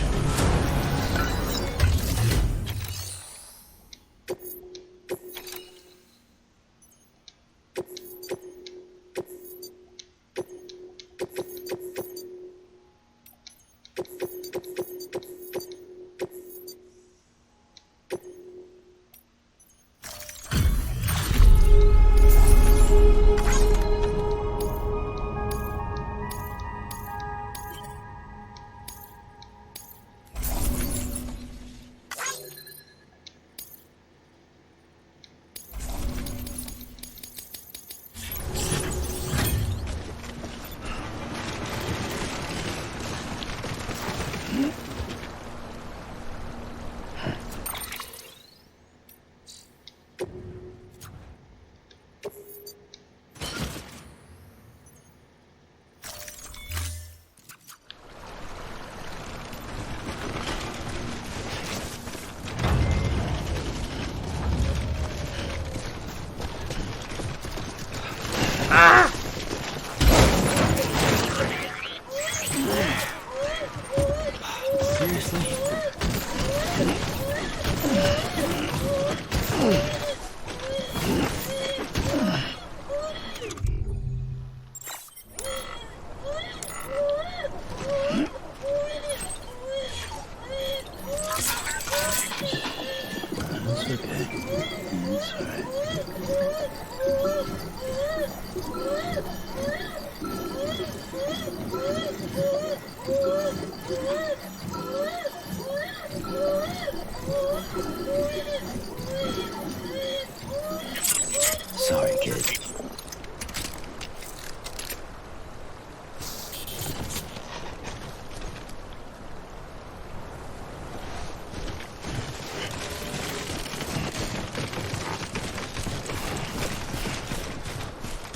Sorry, kid.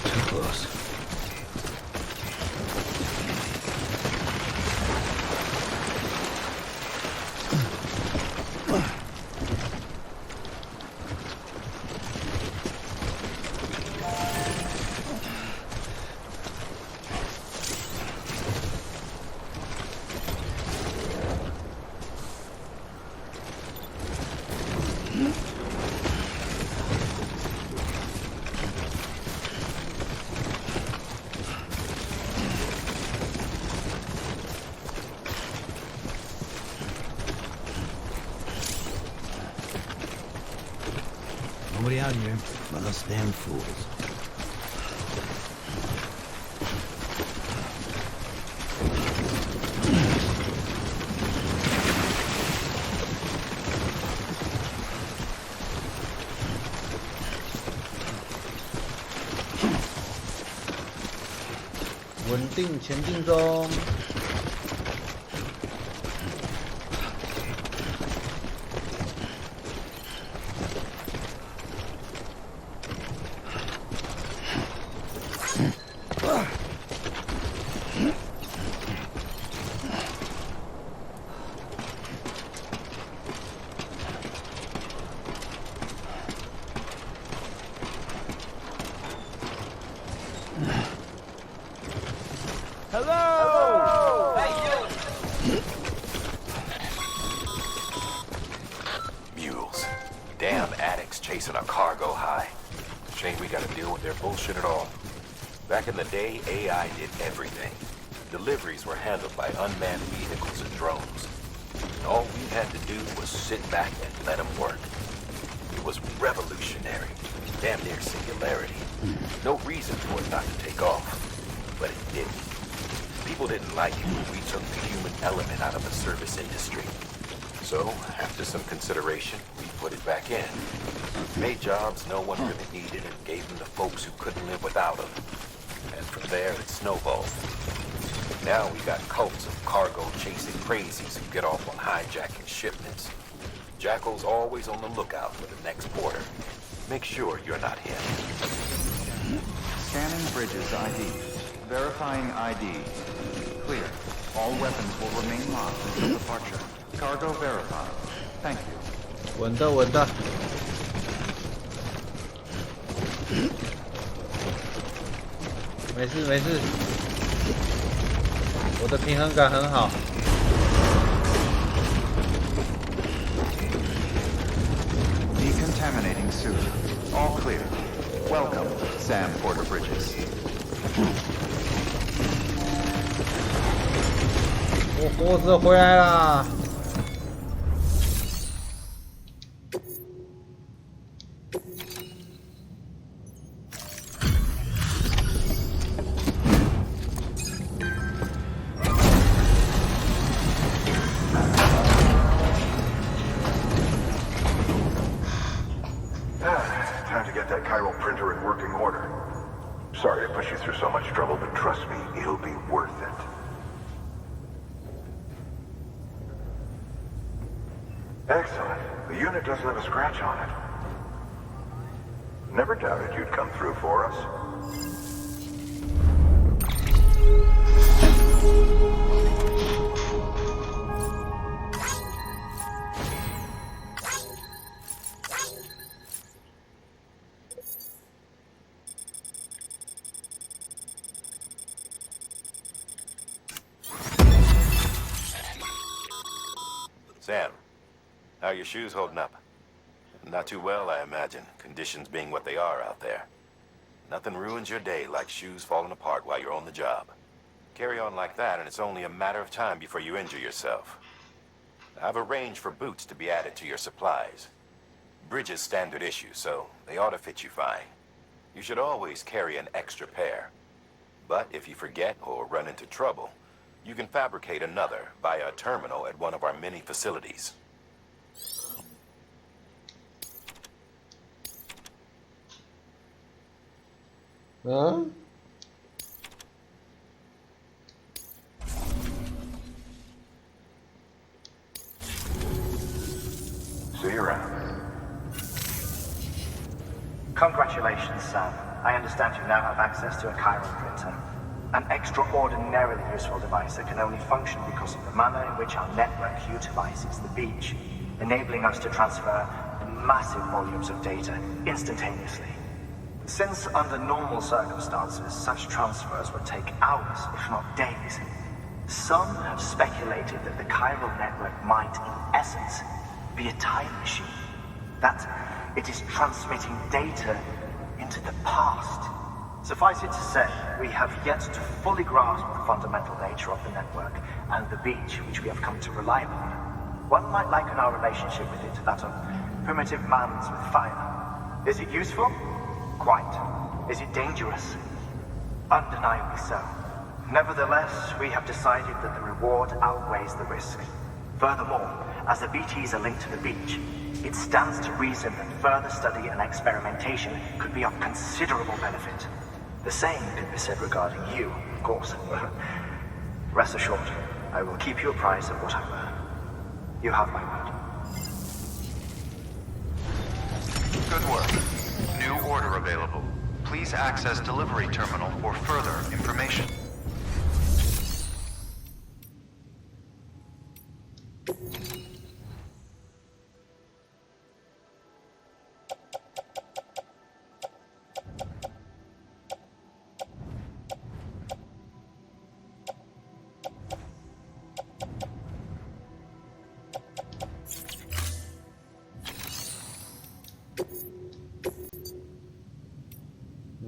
Too close. Nobody out here but us damn fools. « 稳定前进中。chasing a cargo high. Shame we gotta deal with their bullshit at all. Back in the day, AI did everything. Deliveries were handled by unmanned vehicles and drones. And all we had to do was sit back and let them work. It was revolutionary, damn near singularity. No reason for it not to take off, but it didn't. People didn't like it when we took the human element out of the service industry. So, after some consideration, we put it back in. Made jobs no one really needed and gave them to folks who couldn't live without them. And from there, it snowballed. Now we got cults of cargo-chasing crazies who get off on hijacking shipments. Jackal's always on the lookout for the next porter. Make sure you're not him. Scanning Bridges ID. Verifying ID. Clear. All weapons will remain locked until departure. Cargo verified. Thank you. 稳的稳的。没事没事，我的平衡感很好。Decontaminating suit. All clear. Welcome, Sam Porter Bridges. 我活着回来啦！Time to get that chiral printer in working order. Sorry to push you through so much trouble, but trust me, it'll be worth it. Excellent. The unit doesn't have a scratch on it. Never doubted you'd come through for us. Sam, how are your shoes holding up? Not too well, I imagine, conditions being what they are out there. Nothing ruins your day like shoes falling apart while you're on the job. Carry on like that, and it's only a matter of time before you injure yourself. I've arranged for boots to be added to your supplies. Bridges standard issue, so they ought to fit you fine. You should always carry an extra pair. But if you forget or run into trouble, you can fabricate another via a terminal at one of our many facilities. Huh? See you around. Congratulations, Sam. I understand you now have access to a chiral printer. An extraordinarily useful device that can only function because of the manner in which our network utilizes the beach, enabling us to transfer massive volumes of data instantaneously. Since under normal circumstances, such transfers would take hours, if not days, some have speculated that the chiral network might, in essence, be a time machine. That it is transmitting data into the past. Suffice it to say, we have yet to fully grasp the fundamental nature of the network and the beach which we have come to rely upon. One might liken our relationship with it to that of primitive man's with fire. Is it useful? Quite. Is it dangerous? Undeniably so. Nevertheless, we have decided that the reward outweighs the risk. Furthermore, as the BTs are linked to the beach, it stands to reason that further study and experimentation could be of considerable benefit. The same can be said regarding you, of course. Rest assured, I will keep you apprised of what I learn. You have my word. Good work. New order available. Please access delivery terminal for further information.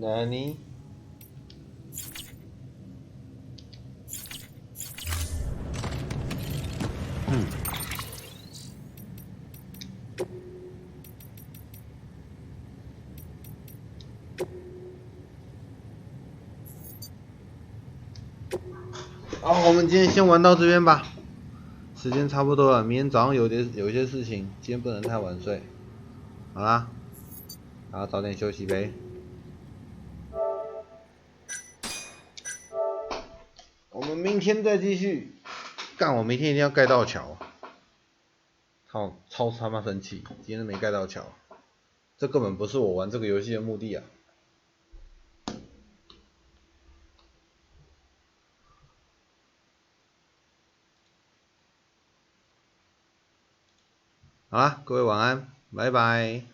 哪里？好，我们今天先玩到这边吧，时间差不多了，明天早上有一些事情，今天不能太晚睡。好啦，然后早点休息呗。我们明天再继续。干，我明天一定要盖到桥。超他妈生气，今天没盖到桥，这根本不是我玩这个游戏的目的啊。好啦，各位晚安，拜拜。